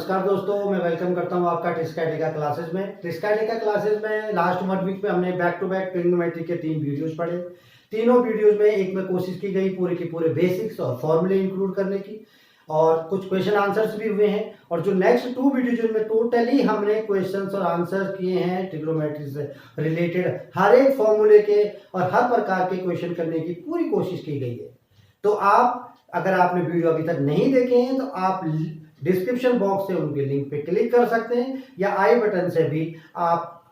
नमस्कार दोस्तों, मैं वेलकम करता हूं आपका ट्रिस्काटिका क्लासेस में। ट्रिस्काटिका क्लासेस में लास्ट 1 वीक में हमने बैक टू बैक ट्रिग्नोमेट्री के 3 वीडियोस पढ़े। तीनों वीडियोस में एक में कोशिश की गई पूरे के पूरे बेसिक्स और फॉर्मूले इंक्लूड करने की, और कुछ क्वेश्चन आंसर्स भी हुए हैं। और जो नेक्स्ट 2 वीडियो जिनमें टोटली हमने क्वेश्चंस और आंसर किए हैं ट्रिग्नोमेट्री से रिलेटेड, हर एक फॉर्मूले के और हर प्रकार के क्वेश्चन करने की पूरी कोशिश की गई है। तो आप अगर आपने वीडियो अभी तक नहीं देखे हैं तो आप डिस्क्रिप्शन बॉक्स से उनके लिंक पे क्लिक कर सकते हैं, या आई बटन से भी आप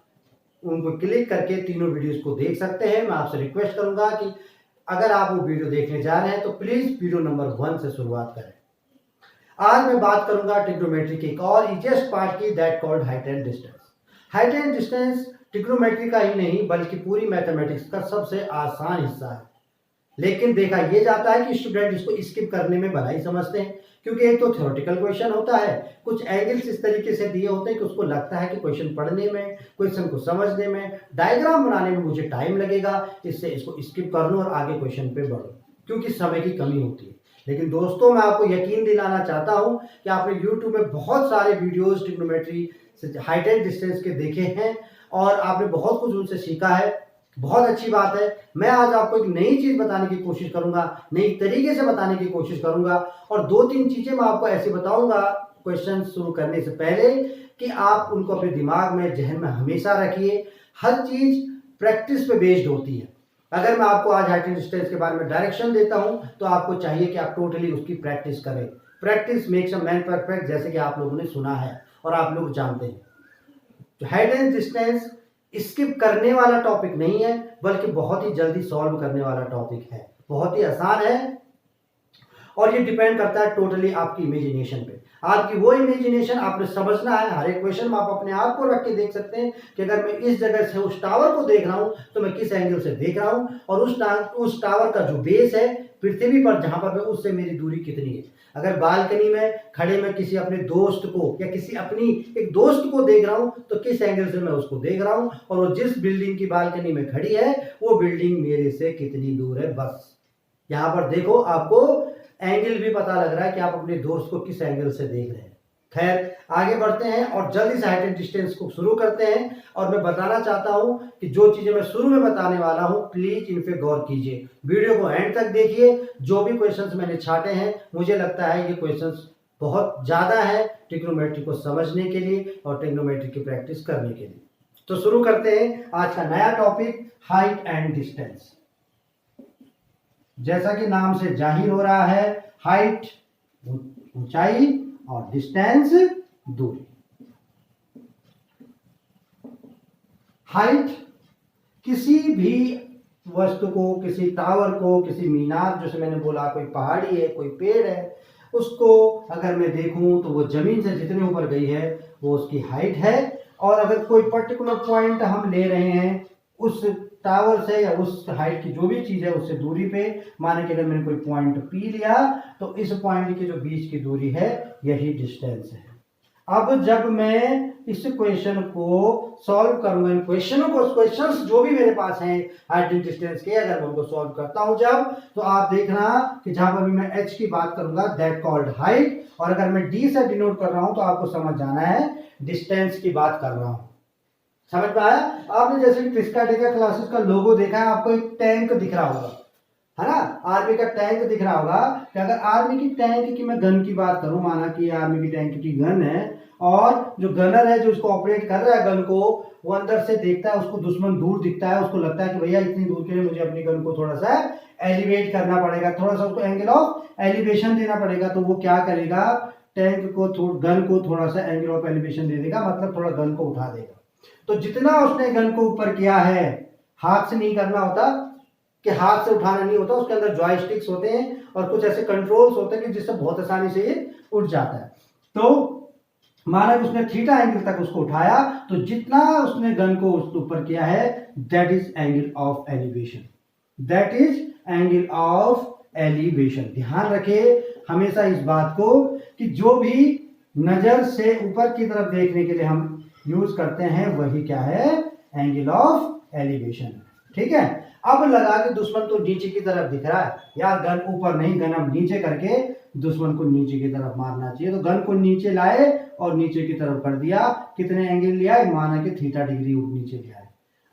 उनको क्लिक करके तीनों वीडियोस को देख सकते हैं। मैं आपसे रिक्वेस्ट करूंगा कि अगर आप वो वीडियो देखने जा रहे हैं तो प्लीज वीडियो नंबर 1 से शुरुआत करें। आज मैं बात करूंगा ट्रिग्नोमेट्री के एक और इजिएस्ट पार्ट की, that called height and distance. Height and distance trigonometry का ही नहीं बल्कि पूरी मैथमेटिक्स का सबसे आसान हिस्सा है, लेकिन देखा यह जाता है कि स्टूडेंट इसको स्किप करने में भलाई समझते हैं, क्योंकि एक तो थ्योरेटिकल क्वेश्चन होता है, कुछ एंगल्स इस तरीके से दिए होते हैं कि उसको लगता है कि क्वेश्चन पढ़ने में, क्वेश्चन को समझने में, डायग्राम बनाने में मुझे टाइम लगेगा, इससे इसको स्किप कर लूं और आगे क्वेश्चन पे बढ़ूं, क्योंकि समय की कमी होती है। लेकिन दोस्तों, मैं आपको यकीन दिलाना चाहता हूं कि आपने यूट्यूब में बहुत सारे वीडियोज ट्रिग्नोमेट्री से हाइट एंड डिस्टेंस के देखे हैं और आपने बहुत कुछ उनसे सीखा है। बहुत अच्छी बात है। मैं आज आपको एक नई चीज बताने की कोशिश करूंगा, नई तरीके से बताने की कोशिश करूंगा, और 2-3 चीजें मैं आपको ऐसे बताऊंगा क्वेश्चन शुरू करने से पहले कि आप उनको अपने दिमाग में, जहन में हमेशा रखिए। हर चीज प्रैक्टिस पे बेस्ड होती है। अगर मैं आपको आज हाइट एंड डिस्टेंस के बारे में डायरेक्शन देता हूं तो आपको चाहिए कि आप टोटली उसकी प्रैक्टिस करें। Practice makes a man perfect, जैसे कि आप लोगों ने सुना है और आप लोग जानते हैं। हाइट एंड डिस्टेंस स्किप करने वाला टॉपिक नहीं है, बल्कि बहुत ही जल्दी सॉल्व करने वाला टॉपिक है। बहुत ही आसान है और ये डिपेंड करता है टोटली आपकी इमेजिनेशन पे। आपकी वो इमेजिनेशन आपने समझना है। हर एक क्वेश्चन में आप अपने आप को रख के देख सकते हैं कि अगर मैं इस जगह से उस टावर को देख रहा हूं तो मैं किस एंगल से देख रहा हूं, और उस टावर का जो बेस है पृथ्वी पर जहां पर मैं, उससे मेरी दूरी कितनी है। अगर बालकनी में खड़े मैं किसी अपने दोस्त को या किसी अपनी एक दोस्त को देख रहा हूं तो किस एंगल से मैं उसको देख रहा हूं, और वो जिस बिल्डिंग की बालकनी में खड़ी है वो बिल्डिंग मेरे से कितनी दूर है। बस यहां पर देखो, आपको एंगल भी पता लग रहा है कि आप अपने दोस्त को किस एंगल से देख रहे हैं। खैर, आगे बढ़ते हैं और जल्दी से हाइट एंड डिस्टेंस को शुरू करते हैं। और मैं बताना चाहता हूं कि जो चीजें मैं शुरू में बताने वाला हूं, प्लीज इन पे गौर कीजिए। वीडियो को एंड तक देखिए। जो भी क्वेश्चंस मैंने छाटे हैं, मुझे लगता है ये क्वेश्चंस बहुत ज्यादा है ट्रिग्नोमेट्री को समझने के लिए और ट्रिग्नोमेट्री की प्रैक्टिस करने के लिए। तो शुरू करते हैं आज का नया टॉपिक, हाइट एंड डिस्टेंस। जैसा कि नाम से जाहिर हो रहा है, हाइट ऊंचाई और डिस्टेंस दूरी। हाइट किसी भी वस्तु को, किसी टावर को, किसी मीनार, जैसे मैंने बोला कोई पहाड़ी है, कोई पेड़ है, उसको अगर मैं देखूं तो वो जमीन से जितने ऊपर गई है वो उसकी हाइट है। और अगर कोई पर्टिकुलर पॉइंट हम ले रहे हैं उस टावर से या उस हाइट की जो भी चीज है उससे दूरी पे, माने कि अगर मैंने कोई पॉइंट पी लिया तो इस पॉइंट के जो बीच की दूरी है यही डिस्टेंस है। अब जब मैं इस क्वेश्चन को सॉल्व करूंगा, इन क्वेश्चंस जो भी मेरे पास हैं हाइट एंड डिस्टेंस के, अगर मैं उनको सॉल्व करता हूं जब, तो आप देखना कि जहां पर भी मैं h की बात करूंगा, दैट कॉल्ड हाइट, और अगर मैं d से डिनोट कर रहा हूं तो आपको समझ जाना है डिस्टेंस की बात कर रहा हूं। समझ में आया? आपने जैसे कि ट्रिस्काटिका क्लासेस का लोगो देखा है, आपको एक टैंक दिख रहा होगा, है ना? आर्मी का टैंक दिख रहा होगा। कि अगर आर्मी की टैंक की मैं गन की बात करूं, माना कि आर्मी की टैंक की गन है और जो गनर है जो उसको ऑपरेट कर रहा है गन को, वो अंदर से देखता है उसको दुश्मन दूर दिखता है, उसको लगता है कि भैया इतनी दूर के लिए मुझे अपनी गन को थोड़ा सा एलिवेट करना पड़ेगा, थोड़ा सा उसको एंगल ऑफ एलिवेशन देना पड़ेगा। तो वो क्या करेगा, टैंक को गन को थोड़ा सा एंगल ऑफ एलिवेशन दे देगा, मतलब थोड़ा गन को उठा देगा। तो जितना उसने गन को ऊपर किया है, हाथ से नहीं करना होता, कि हाथ से उठाना नहीं होता, उसके अंदर जॉयस्टिक्स होते हैं और कुछ ऐसे कंट्रोल्स होते हैं कि जिससे बहुत आसानी से ये उठ जाता है। तो माना कि उसने थीटा एंगल तक उसको उठाया, तो जितना उसने गन को ऊपर किया है that is angle of elevation, that is angle of elevation. ध्यान रखिए हमेशा इस बात को कि जो भी नजर से ऊपर की तरफ देखने के लिए हम यूज करते हैं वही क्या है, एंगल ऑफ एलिवेशन। ठीक है? अब लगा कि दुश्मन तो नीचे की तरफ दिख रहा है, यार गन ऊपर नहीं, गन अब नीचे करके दुश्मन को नीचे की तरफ मारना चाहिए। तो गन को नीचे लाए और नीचे की तरफ कर दिया। कितने एंगल लिया, माना कि थीटा डिग्री नीचे ले आए।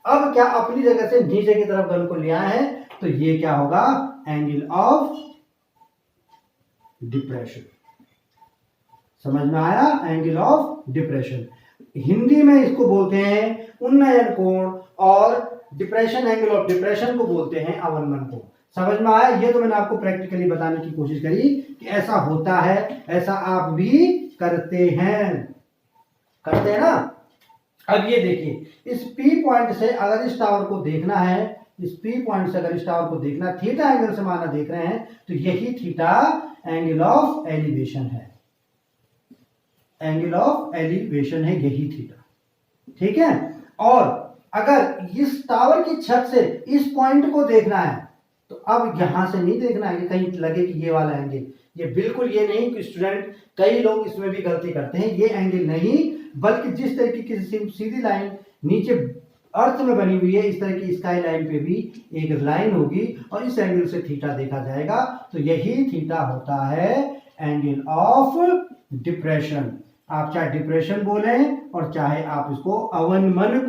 अब क्या अपनी जगह से नीचे की तरफ गन को ले आए हैं, तो ये क्या होगा, एंगल ऑफ डिप्रेशन। समझ में आया, एंगल ऑफ डिप्रेशन। हिंदी में इसको बोलते हैं उन्नयन कोण, और डिप्रेशन, एंगल ऑफ डिप्रेशन को बोलते हैं अवनमन कोण। समझ में आया, ये तो मैंने आपको प्रैक्टिकली बताने की कोशिश करी कि ऐसा होता है, ऐसा आप भी करते हैं ना। अब ये देखिए, इस P पॉइंट से अगर इस टावर को देखना है, इस P पॉइंट से अगर इस टावर को देखना, थीटा एंगल से माना देख रहे हैं, तो यही थीटा एंगल ऑफ एलिवेशन है, एंगल ऑफ एलिवेशन है यही थीटा, ठीक है। और अगर इस टावर की छत से इस पॉइंट को देखना है, तो अब यहां से नहीं देखना है कि कहीं लगे कि ये वाला एंगल, ये बिल्कुल ये नहीं कि स्टूडेंट, कई लोग इसमें भी गलती करते हैं, ये एंगल नहीं, बल्कि जिस तरीके की सीधी लाइन नीचे अर्थ में बनी हुई है, इस तरह की स्काई लाइन पे भी एक लाइन होगी और इस एंगल से थीटा देखा जाएगा, तो यही थीटा होता है एंगल ऑफ डिप्रेशन। आप चाहे डिप्रेशन बोले और चाहे आप इसको अवनमन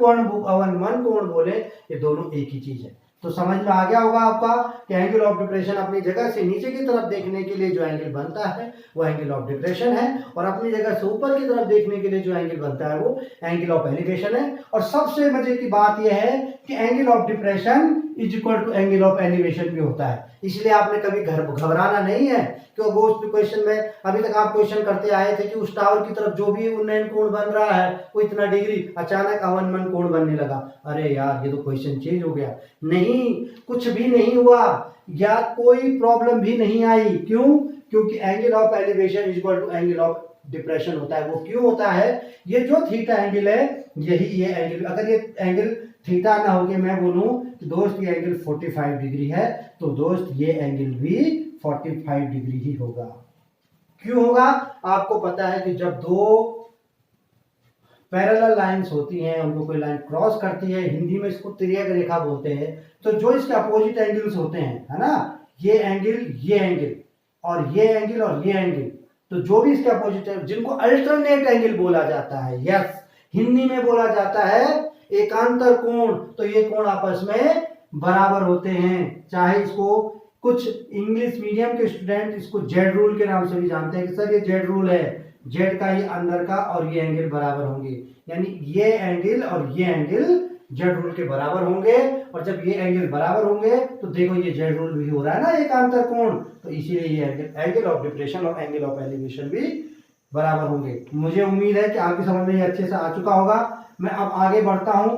कोण बोले, ये दोनों एक ही चीज है। तो समझ में आ गया होगा आपका कि एंगल ऑफ डिप्रेशन अपनी जगह से नीचे की तरफ देखने के लिए जो एंगल बनता है वो एंगल ऑफ डिप्रेशन है, और अपनी जगह से ऊपर की तरफ देखने के लिए जो एंगल बनता है वो एंगल ऑफ एलिवेशन है। और सबसे मजे की बात यह है कि angle of depression is equal to angle of elevation भी होता है। इसलिए आपने कभी घबराना नहीं है, क्योंकि वो क्वेश्चन में अभी तक आप क्वेश्चन करते आए थे कि उस टावर की तरफ जो भी उन्नयन कोण बन रहा है वो इतना डिग्री, अचानक अवनमन कोण बनने लगा, अरे यार ये तो क्वेश्चन चेंज हो गया। नहीं, कुछ भी नहीं हुआ, या कोई प्रॉब्लम भी नहीं आई। क्यों? क्योंकि angle of elevation is equal to angle of depression होता है। वो क्यों होता है? ये जो थीटा एंगल है, यही ये एंगल, अगर ये एंगल थीटा ना होके मैं बोलूं कि दोस्त ये एंगल 45 डिग्री है, तो दोस्त ये एंगल भी 45 डिग्री ही होगा। क्यों होगा? आपको पता है कि जब दो पैरेलल लाइंस होती हैं, उनको कोई लाइन क्रॉस करती है, हिंदी में इसको तिर्यक रेखा बोलते हैं, तो जो इसके अपोजिट एंगल्स होते हैं, है ना, ये एंगल और ये एंगल और ये एंगल, तो जो भी इसके अपोजिट है, जिनको अल्टरनेट एंगल बोला जाता है, यस, हिंदी में बोला जाता है एकांतर कोण, तो ये कोण आपस में बराबर होते हैं। चाहे इसको कुछ इंग्लिश मीडियम के स्टूडेंट इसको जेड रूल के नाम से भी जानते हैं कि सर ये जेड रूल है, जेड का, ये अंदर का, और ये एंगल बराबर होंगे, यानी ये एंगल और ये एंगल जेड रूल के बराबर होंगे, और जब ये एंगल बराबर होंगे तो देखो ये जेड रूल भी हो रहा है ना, एकांतर कोण, तो इसीलिए ये एंगल ऑफ डिप्रेशन और एंगल ऑफ एलिवेशन भी बराबर होंगे। मुझे उम्मीद है कि आपकी समझ में ये अच्छे से आ चुका होगा। मैं अब आगे बढ़ता हूं,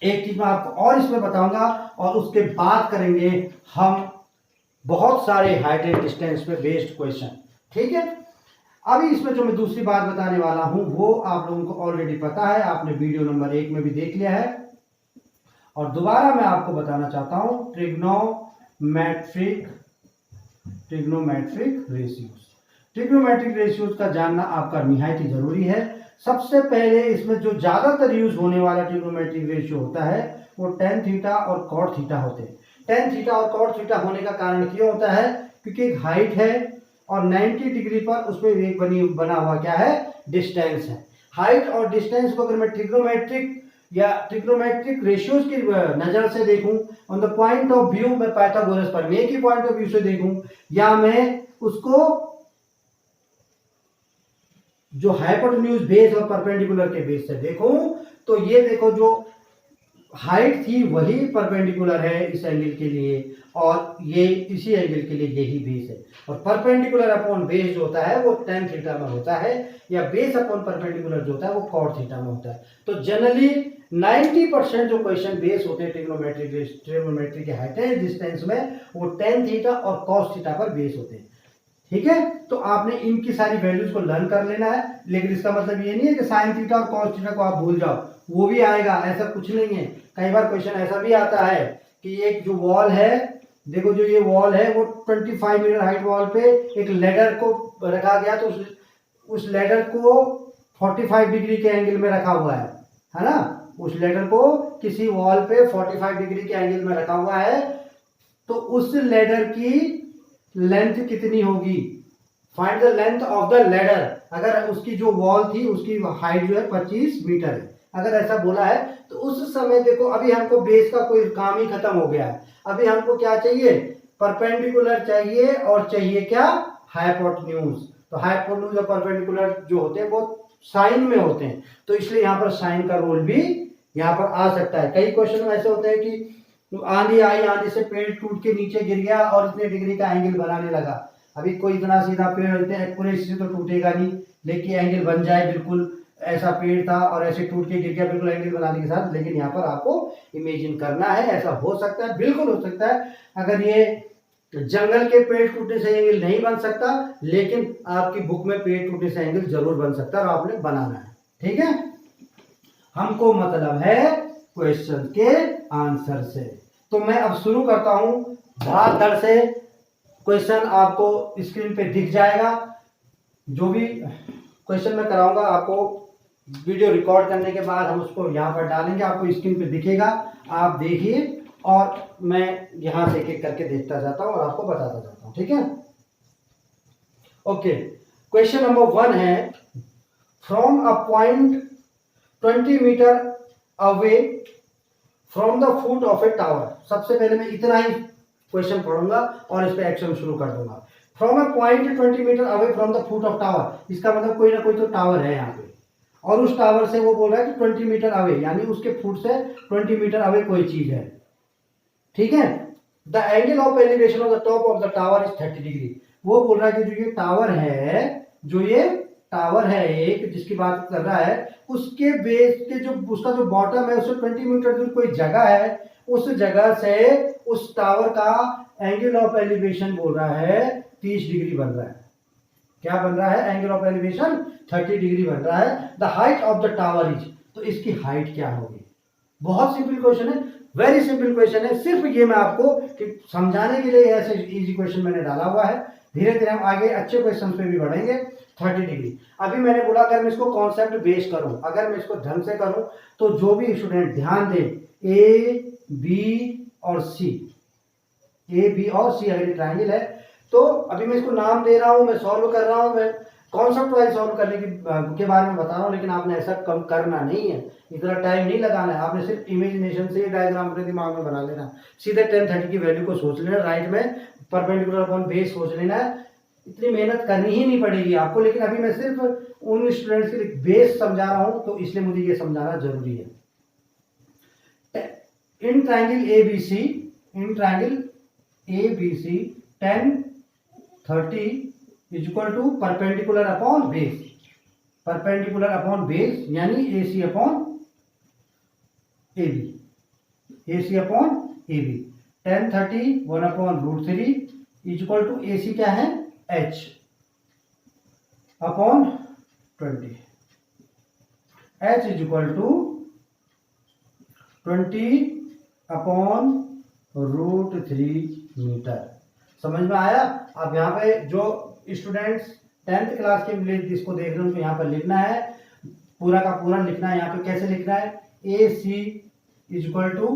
एक चीज मैं आपको और इसमें बताऊंगा, और उसके बाद करेंगे हम बहुत सारे हाइट एंड डिस्टेंस पे बेस्ड क्वेश्चन, ठीक है। अभी इसमें जो मैं दूसरी बात बताने वाला हूं वो आप लोगों को ऑलरेडी पता है, आपने वीडियो नंबर 1 में भी देख लिया है, और दोबारा मैं आपको बताना चाहता हूं ट्रिग्नोमेट्रिक रेशियोज। ट्रिग्नोमेट्रिक रेशियोज का जानना आपका निहायत ही जरूरी है। सबसे पहले इसमें जो ज्यादातर यूज होने वाला ट्रिग्नोमेट्रिक रेशियो होता है वो tan थीटा और cot थीटा होते हैं। tan थीटा और cot थीटा होने का कारण क्यों होता है? क्योंकि एक हाइट है और 90 डिग्री पर उसमें एक बना हुआ क्या है? डिस्टेंस है। हाइट और डिस्टेंस को अगर मैं ट्रिग्नोमेट्रिक रेशियोज की नजर से देखूं, on the point of view, मैं पाइथागोरस प्रमेय की पॉइंट ऑफ व्यू से देखूं, या मैं उसको जो हाइपोटेन्यूज बेस और परपेंडिकुलर के बेस से देखूं, तो ये देखो जो हाइट थी वही परपेंडिकुलर है इस एंगल के लिए, और ये इसी एंगल के लिए यही बेस है, और परपेंडिकुलर अपॉन बेस जो होता है वो tan थीटा में होता है, या बेस अपॉन परपेंडिकुलर जो होता है वो cot थीटा में होता है। तो जनरली 90% जो क्वेश्चन बेस होते हैं ट्रिग्नोमेट्री के हाइट एंड डिस्टेंस में, वो tan थीटा और cos थीटा पर बेस होते हैं, ठीक है। तो आपने इनकी सारी वैल्यूज को लर्न कर लेना है, लेकिन इसका मतलब ये नहीं है कि sin थीटा और cos थीटा को आप भूल जाओ, वो भी आएगा, ऐसा कुछ नहीं है। कई बार क्वेश्चन ऐसा भी आता है कि एक जो वॉल है, देखो जो ये वॉल है वो 25 मीटर हाइट वॉल पे एक लेडर को रखा गया, तो उस लेडर को 45 डिग्री के एंगल में रखा हुआ है ना, उस लेडर को किसी वॉल पे 45 डिग्री के एंगल में रखा हुआ है, तो उस लेडर की लेंथ कितनी होगी, find the length of the ladder. अगर उसकी जो वॉल थी उसकी हाइट जो है 25 मीटर है, अगर ऐसा बोला है तो उस समय देखो अभी हमको बेस का कोई काम ही खत्म हो गया है। अभी हमको क्या चाहिए, परपेंडिकुलर चाहिए और चाहिए क्या, हाइपोटेन्यूज। तो हाइपोटेन्यूज और परपेंडिकुलर जो होते हैं वो साइन में होते हैं, तो इसलिए यहाँ पर साइन का रोल भी यहाँ पर आ सकता है। कई क्वेश्चन ऐसे होते हैं कि आंधी आई, आंधी से पेड़ टूट के नीचे गिर गया और इतने डिग्री का एंगल बनाने लगा। अभी कोई इतना सीधा पेड़ इतने एक्यूरेसी से तो टूटेगा नहीं, लेकिन एंगल बन जाए, बिल्कुल ऐसा पेड़ था और ऐसे टूट के गिर गया बिल्कुल एंगल बनाने के साथ। लेकिन यहाँ पर आपको इमेजिन करना है, ऐसा हो सकता है, बिल्कुल हो सकता है। अगर ये जंगल के पेड़ टूटने से एंगल नहीं बन सकता, लेकिन आपकी बुक में पेड़ टूटने से एंगल जरूर बन सकता है और आपने बनाना है। ठीक है, हमको मतलब है क्वेश्चन के आंसर से। तो मैं अब शुरू करता हूं भाग दर से। क्वेश्चन आपको स्क्रीन पे दिख जाएगा, जो भी क्वेश्चन मैं कराऊंगा आपको वीडियो रिकॉर्ड करने के बाद हम उसको यहाँ पर डालेंगे, आपको स्क्रीन पे दिखेगा, आप देखिए और मैं यहाँ से एक एक करके देखता जाता हूँ और आपको बताता जाता हूँ। ठीक है, ओके। क्वेश्चन नंबर 1 है, from a point 20 metre away from the foot of a tower. सबसे पहले मैं इतना ही क्वेश्चन पढ़ूंगा और इस पे एक्शन शुरू कर दूंगा। From a point 20 metre away from the foot of tower, इसका मतलब कोई ना कोई तो टावर है यहाँ पे, और उस टावर से वो बोल रहा है कि 20 मीटर अवे, यानी उसके फुट से 20 मीटर अवे कोई चीज है। ठीक है, the angle of elevation of the top of the tower is 30 degree. वो बोल रहा है कि जो ये टावर है, जो ये टावर है एक जिसकी बात कर रहा है, उसके बेस के जो उसका जो बॉटम है उससे 20 मीटर दूर कोई जगह है, उस जगह से उस टावर का एंगल ऑफ एलिवेशन बोल रहा है 30 डिग्री बन रहा है। क्या बन रहा है, एंगल ऑफ एलिवेशन 30 डिग्री बन रहा है। The height of the tower is, तो इसकी हाइट क्या होगी। बहुत सिंपल क्वेश्चन है, वेरी सिंपल क्वेश्चन है। सिर्फ ये मैं आपको कि समझाने के लिए ऐसे इजी क्वेश्चन मैंने डाला हुआ है। धीरे धीरे हम आगे अच्छे क्वेश्चन पे भी बढ़ेंगे। 30 डिग्री, अभी मैंने बोला अगर मैं इसको कॉन्सेप्ट बेस करूं, अगर मैं इसको ढंग से करूं, तो जो भी स्टूडेंट ध्यान दे, ए बी और सी, ए बी और सी अगर ट्रायंगल है, तो अभी मैं इसको नाम दे रहा हूं, मैं सॉल्व कर रहा हूं, मैं कॉन्सेप्ट वाइज सॉल्व करने के बारे में बता रहा हूं, लेकिन आपने ऐसा कम करना नहीं है, इतना टाइम नहीं लगाना है। आपने सिर्फ इमेजिनेशन से डायग्राम अपने दिमाग में बना लेना, सीधे 10-30 की वैल्यू को सोच लेना, राइट में परपेंडिकुलर अपॉन बेस सोच लेना है। इतनी मेहनत करनी ही नहीं पड़ेगी आपको, लेकिन अभी मैं सिर्फ उन स्टूडेंट्स के लिए बेस समझा रहा हूं, तो इसलिए मुझे ये समझाना जरूरी है। In triangle ABC, in triangle ABC 10 30 is equal to perpendicular upon base, perpendicular upon base यानी AC upon AB, AC upon AB। 10 30 1 upon √3 is equal to AC क्या है, H upon 20, H is equal to 20 upon √3 metre. समझ में आया। अब यहाँ पे जो स्टूडेंट्स 10th क्लास के लिए इसको देख रहे हो, तो यहाँ पर लिखना है, पूरा का पूरा लिखना है। यहाँ पे कैसे लिखना है, AC is equal to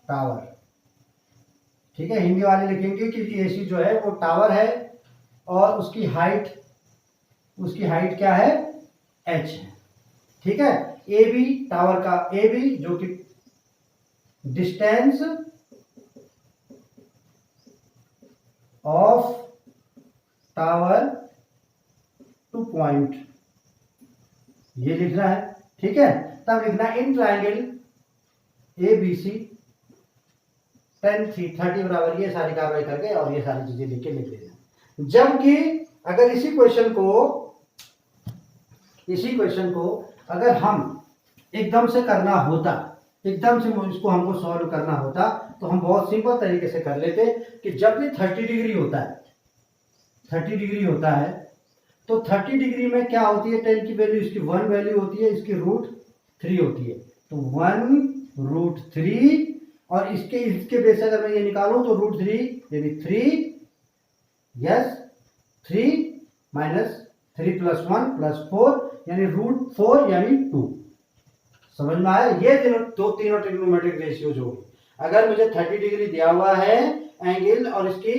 tower. ठीक है, हिंदी वाले लिखेंगे कि AC जो है वो टावर है और उसकी हाइट क्या है, H है। ठीक है, AB टावर का AB जो कि distance of tower two point, ये लिखना है। ठीक है, तब लिखना इन ट्रायंगल ABC 10 30 बराबर, ये सारी कार्रवाई करके और ये सारी चीजें लिख के लिख लेना। जबकि अगर इसी क्वेश्चन को अगर हम एकदम से करना होता, एकदम से इसको हमको सॉल्व करना होता, तो हम बहुत सिंपल तरीके से कर लेते कि जब भी 30 डिग्री होता है, 30 डिग्री होता है, तो 30 डिग्री में क्या होती है, 10 की वैल्यू इसकी 1 वैल्यू होती है, इसकी √3 होती है, तो 1√3, और इसके बेस से अगर मैं ये निकालूं तो √3 यानी 3, यस 3 माइनस 3 + 1 + 4 यानी √4 यानी 2। समझ में आया? ये तीनों ट्रिग्नोमेट्रिक रेशियोज हो गई। अगर मुझे 30 डिग्री दिया हुआ है एंगल और इसकी,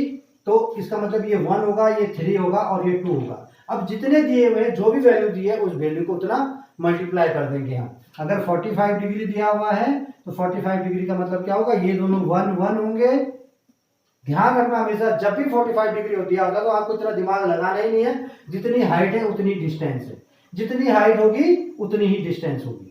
तो इसका मतलब ये 1 होगा, ये 3 होगा और ये 2 होगा। अब जितने दिए हुए जो भी वैल्यू दी है उस वैल्यू को उतना मल्टीप्लाई कर देंगे हम। अगर 45 डिग्री दिया हुआ है तो 45 डिग्री का मतलब क्या होगा, ये दोनों 1 1 होंगे। ध्यान रखना हमेशा जब भी 45 डिग्री दिया होगा तो आपको इतना दिमाग लगाना ही नहीं है, जितनी हाइट है उतनी डिस्टेंस है, जितनी हाइट होगी उतनी ही डिस्टेंस होगी,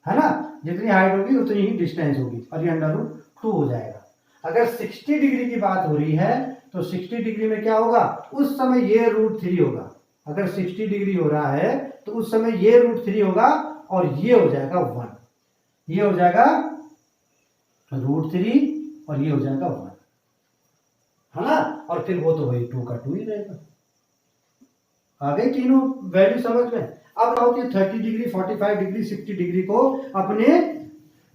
है ना? जितनी हाइट होगी उतनी ही डिस्टेंस होगी और ये √2 हो जाएगा। अगर 60 डिग्री की बात हो रही है तो 60 डिग्री में क्या होगा, उस समय ये √3 होगा। अगर 60 डिग्री हो रहा है तो उस समय ये √3 होगा और ये हो जाएगा 1, ये हो जाएगा √3 और ये हो जाएगा 1, है ना? और फिर वो तो वही 2 का 2 ही रहेगा। आ गई तीनों वैल्यू समझ में? अब होती है 30 डिग्री, 45 डिग्री, 60 डिग्री को अपने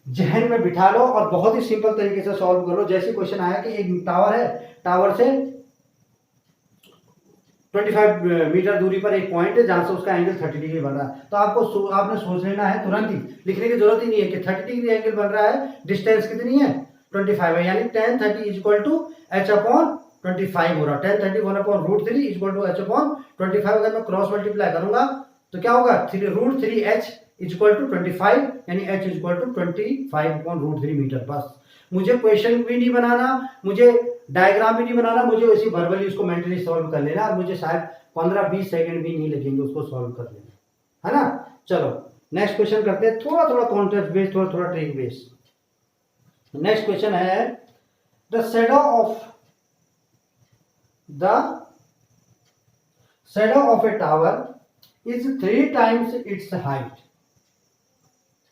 जहन में बिठा लो और बहुत ही सिंपल तरीके से सॉल्व कर लो। जैसे क्वेश्चन आया कि एक टावर है, टावर से 25 मीटर दूरी पर एक पॉइंट है जहां से उसका एंगल 30 डिग्री बन रहा है, तो आपने सोच लेना है तुरंत ही, लिखने की जरूरत ही नहीं है कि 30 डिग्री एंगल बन रहा है, डिस्टेंस कितनी है 25 है, यानी tan 30 = h/25 हो रहा है। tan 30 1/√3 = h/25। अगर मैं क्रॉस मल्टीप्लाई करूंगा तो क्या होगा, √3h = 25, यानी h = 25/√3 मीटर। बस मुझे क्वेश्चन भी नहीं बनाना, मुझे डायग्राम भी नहीं बनाना, मुझे वैसी वर्बली उसको मेंटली सॉल्व कर लेना और मुझे शायद 15-20 सेकंड भी नहीं लगेंगे उसको सॉल्व कर लेना, है ना? चलो नेक्स्ट क्वेश्चन करते हैं, थोड़ा थोड़ा कॉन्सेप्ट बेस्ड, थोड़ा थोड़ा ट्रिक बेस्ड। नेक्स्ट क्वेश्चन है the shadow of a tower is 3 times its height.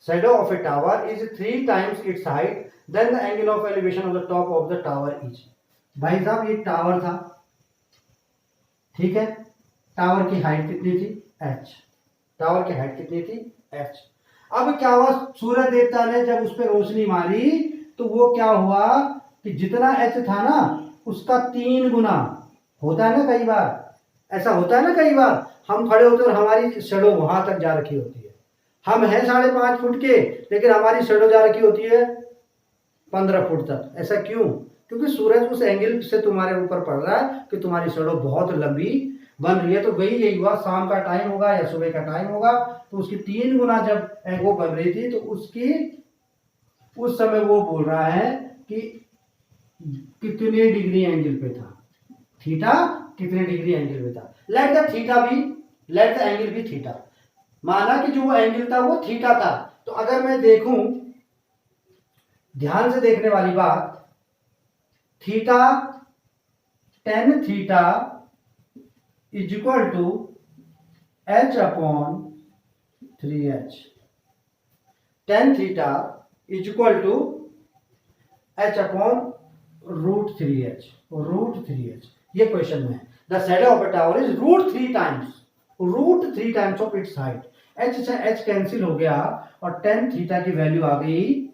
Shadow of a tower is 3 times its height. Then the angle of elevation of the top of the tower is. भाई साहब ये tower था, ठीक है? Tower की height कितनी थी h, tower की हाइट कितनी थी h। अब क्या हुआ, सूरज देवता ने जब उस पर रोशनी मारी तो वो क्या हुआ कि जितना h था ना उसका 3 गुना होता है ना, कई बार ऐसा होता है ना, कई बार हम खड़े होते और हमारी शैडो वहां तक जा रखी होती है, हम हैं 5.5 फुट के लेकिन हमारी शैडो जा रखी होती है 15 फुट तक। ऐसा क्यों? क्योंकि सूरज उस एंगल से तुम्हारे ऊपर पड़ रहा है कि तुम्हारी शैडो बहुत लंबी बन रही है। तो वही यही हुआ, शाम का टाइम होगा या सुबह का टाइम होगा तो उसकी 3 गुना जब वो बन रही थी तो उस समय वो बोल रहा है कि कितने डिग्री एंगल पे था, थीटा कितने डिग्री एंगल पे था। लेट द एंगल भी थीटा, माना कि जो वो एंगल था वो थीटा था। तो अगर मैं देखूं, ध्यान से देखने वाली बात, theta tan theta = h/3h, tan theta = h/√3h। ये क्वेश्चन में है the shadow of a tower is √3 times of its height. h से h कैंसिल हो गया और tan थीटा की वैल्यू आ गई,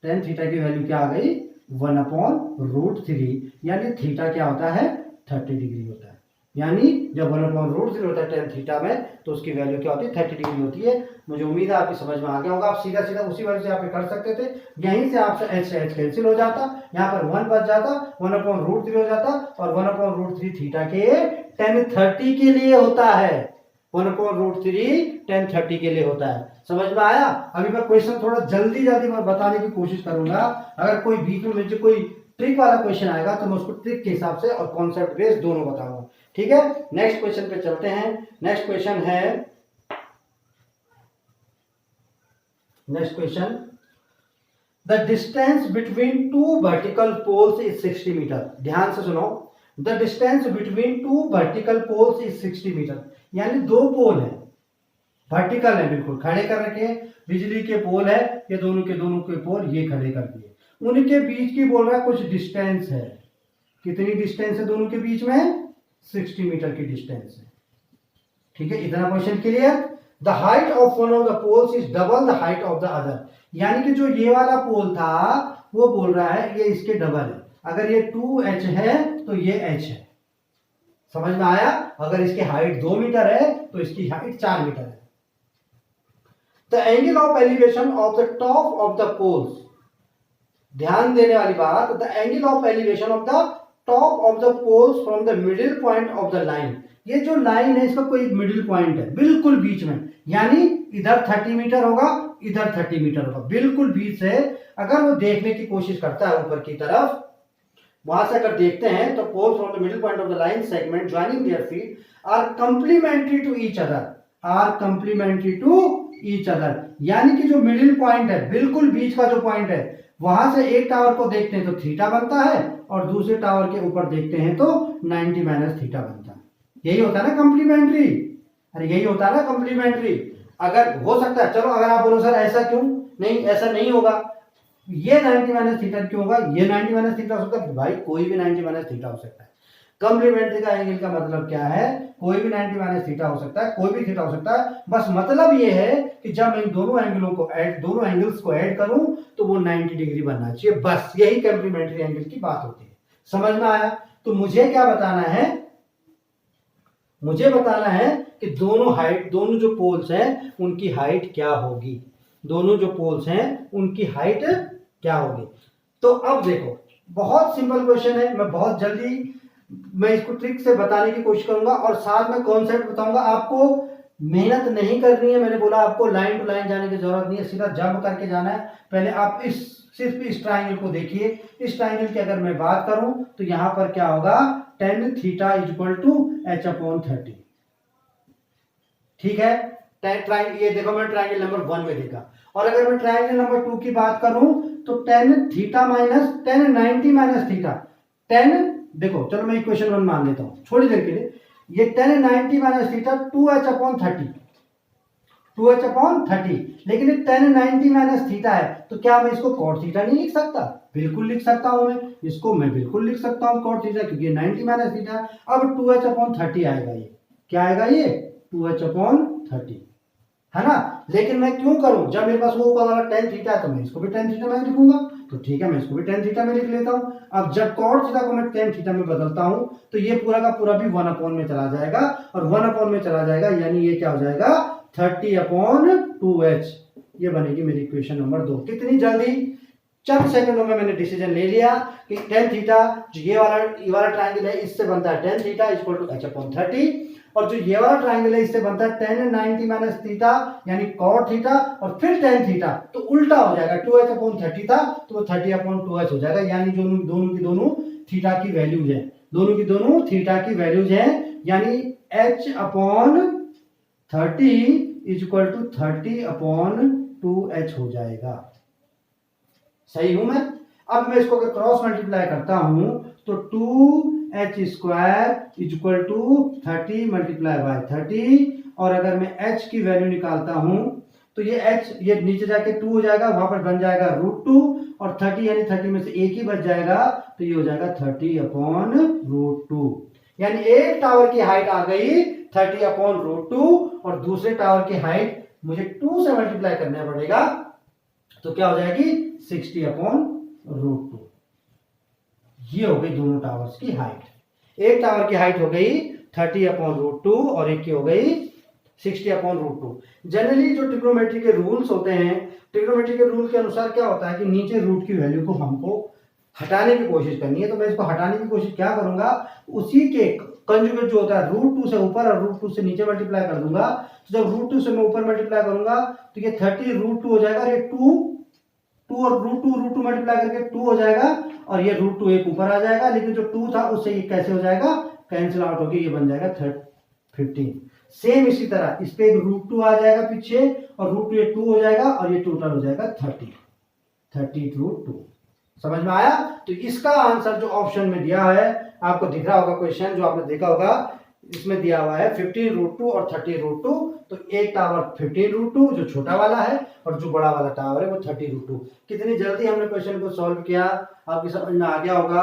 tan थीटा की वैल्यू क्या आ गई 1/√3, यानी थीटा क्या होता है 30 डिग्री होता है। यानी जब 1/√3 होता है tan थीटा में तो उसकी वैल्यू क्या होती है 30 डिग्री होती है। मुझे उम्मीद है आपकी समझ में आ गया होगा। आप सीधा सीधा उसी वजह से आप कर सकते थे, यहीं से आपसे h से h कैंसिल हो जाता, यहाँ पर 1 बच जाता, 1/√3 हो जाता और 1/√3 थीटा के tan 30 के लिए होता है, 1/√3 tan 30 के लिए होता है। समझ में आया? अभी मैं क्वेश्चन थोड़ा जल्दी मैं बताने की कोशिश करूंगा। अगर कोई बीच में मुझे कोई ट्रिक वाला क्वेश्चन आएगा तो मैं उसको ट्रिक के हिसाब से और कॉन्सेप्ट बेस्ड दोनों बताऊंगा, ठीक है? नेक्स्ट क्वेश्चन पे चलते हैं। Next question, the distance between 2 vertical poles is 60 metre. ध्यान से सुनो, the distance between 2 vertical poles is 60 metre. यानी 2 पोल है, वर्टिकल है, बिल्कुल खड़े कर रखे, बिजली के पोल है, ये दोनों के पोल ये खड़े कर दिए, उनके बीच की बोल रहा है कुछ डिस्टेंस है। कितनी डिस्टेंस है दोनों के बीच में? 60 मीटर की डिस्टेंस है, ठीक है? इतना question clear? The height of one of the poles is double the height of the other. यानी कि जो ये वाला पोल था वो बोल रहा है ये इसके डबल है। अगर ये 2h है तो ये h है। समझ में आया? अगर इसकी हाइट 2 मीटर है तो इसकी हाइट 4 मीटर है। The angle of elevation of the top of the poles, ध्यान देने वाली बात, the angle of elevation of the top of the poles from the middle point of the line, ये जो लाइन है इसका कोई मिडिल पॉइंट है बिल्कुल बीच में, यानी इधर 30 मीटर होगा, इधर 30 मीटर होगा, बिल्कुल बीच से अगर वो देखने की कोशिश करता है ऊपर की तरफ, वहां से अगर देखते हैं तो poles from the middle point of the line segment joining their feet are complementary to each other, are complementary to each other, यानी कि जो मिडिल पॉइंट है, बिल्कुल बीच का जो पॉइंट है, वहां से एक टावर को देखते हैं तो थीटा बनता है और दूसरे टावर के ऊपर देखते हैं तो 90 माइनस थीटा बनता है। यही होता है ना कंप्लीमेंट्री, अरे यही होता है ना कंप्लीमेंट्री। अगर हो सकता है, चलो अगर आप बोलो सर ऐसा क्यों नहीं, ऐसा नहीं होगा, ये 90 माइनस थीटा क्यों होगा, ये 90 माइनस थीटा हो सकता है, भाई कोई भी 90 माइनस थीटा हो सकता है। कंप्लीमेंट्री का एंगल का मतलब क्या है, कोई भी 90 माइनस थीटा हो सकता है, कोई भी थीटा हो सकता है, बस मतलब ये है कि जब मैं दोनों एंगल्स को ऐड करूं तो वो 90 डिग्री बनना चाहिए, बस यही कंप्लीमेंट्री एंगल की बात होती है। समझ में आया? तो मुझे क्या बताना है, मुझे बताना है कि दोनों जो पोल्स हैं उनकी हाइट क्या होगी, दोनों जो पोल्स हैं उनकी हाइट क्या होगी। तो अब देखो, बहुत सिंपल क्वेश्चन है, मैं बहुत जल्दी मैं इसको ट्रिक से बताने की कोशिश करूंगा और साथ में कॉन्सेप्ट बताऊंगा। आपको मेहनत नहीं करनी है, मैंने बोला आपको लाइन टू लाइन जाने की जरूरत नहीं है, सीधा जंप करके जाना है। पहले आप सिर्फ इस ट्राइंगल को देखिए, इस ट्राइंगल की अगर मैं बात करूं तो यहां पर क्या होगा, tan theta equal to h/30, ठीक है। ये देखो मैं ट्राइंगल नंबर 1 में देखा, और अगर मैं ट्राइंगल नंबर 2 की बात करूं तो tan theta minus tan 90 minus theta, tan देखो, चलो मैं इक्वेशन 1 मान लेता हूं थोड़ी देर के लिए, ये tan 90 minus theta 2h/30, 2h/30, लेकिन ये tan 90 माइनस थीटा है तो क्या मैं इसको cot थीटा नहीं लिख सकता? बिल्कुल लिख सकता हूं, मैं इसको बिल्कुल लिख सकता हूं cot थीटा, क्योंकि 90 माइनस थीटा। अब 2h/30 आएगा, ये क्या आएगा, ये 2h/30 है ना। लेकिन मैं क्यों करूं, जब मेरे पास वो ऊपर वाला tan थीटा है तो मैं इसको भी tan थीटा में लिखूंगा, तो ठीक है मैं इसको भी tan थीटा में लिख लेता हूं। अब जब cot थीटा को मैं tan थीटा में बदलता हूं तो ये पूरा का पूरा भी 1 में चला जाएगा, और 1 में चला जाएगा यानी ये क्या हो जाएगा 30/2h, ये बनेगी मेरी इक्वेशन नंबर 2। कितनी जल्दी, चंद सेकंडों में मैंने डिसीजन ले लिया कि tan थीटा जो ये वाला ट्रायंगल है इससे बनता है tan theta equal to h/30, और जो ये वाला ट्रायंगल है इससे बनता है tan 90 माइनस थीटा यानी cot थीटा, और फिर tan थीटा, तो उल्टा हो जाएगा, 2h/30 था तो वो 30/2h हो जाएगा, यानी दोनों थीटा की वैल्यूज है, दोनों थीटा की वैल्यूज है, यानी h/30 इक्वल टू 30/2h हो जाएगा। सही हूं मैं? अब मैं इसको क्रॉस मल्टीप्लाई करता हूं तो 2h² equal to 30 multiply bye 30, और अगर मैं h की वैल्यू निकालता हूं तो ये h ये नीचे जाके 2 हो जाएगा, वहां पर बन जाएगा √2, और 30 यानी 30 में से एक ही बच जाएगा तो ये हो जाएगा 30/√2, यानी एक टावर की हाइट आ गई 30/√2 और दूसरे टावर की हाइट मुझे 2 से मल्टीप्लाई करना पड़ेगा, तो क्या हो जाएगी 60/√2। ये हो गई दोनों टावर्स की हाइट। एक टावर की हाइट हो गई 30/√2 और एक की हो गई 60/√2। जनरली जो ट्रिग्नोमेट्री के रूल्स होते हैं, ट्रिग्नोमेट्री के रूल के अनुसार क्या होता है कि नीचे रूट की वैल्यू को हमको हटाने की कोशिश करनी है, तो मैं इसको हटाने की कोशिश क्या करूंगा, उसी के कंजुगेट जो होता है √2 से ऊपर और √2 से नीचे मल्टीप्लाई कर दूंगा। तो जब √2 से मैं ऊपर मल्टीप्लाई करूंगा तो ये 30√2 हो जाएगा, और ये 2 और √2 मल्टीप्लाई करके 2 हो जाएगा, और ये √2 एक ऊपर आ जाएगा, लेकिन जो 2 था उससे ये कैसे हो जाएगा, कैंसिल आउट होकर ये बन जाएगा 15। सेम इसी तरह इस पे एक √2 आ जाएगा पीछे, और √2 ये 2 हो जाएगा, और ये टोटल हो जाएगा 30/2। समझ में आया? तो इसका आंसर जो ऑप्शन में दिया है, आपको दिख रहा होगा क्वेश्चन जो आपने देखा होगा, इसमें दिया हुआ है 15√2 और 30√2, तो एक टावर 15√2 जो छोटा वाला है, और जो बड़ा वाला टावर है वो 30√2। कितनी जल्दी हमने क्वेश्चन को सॉल्व किया, आपकी समझ में आ गया होगा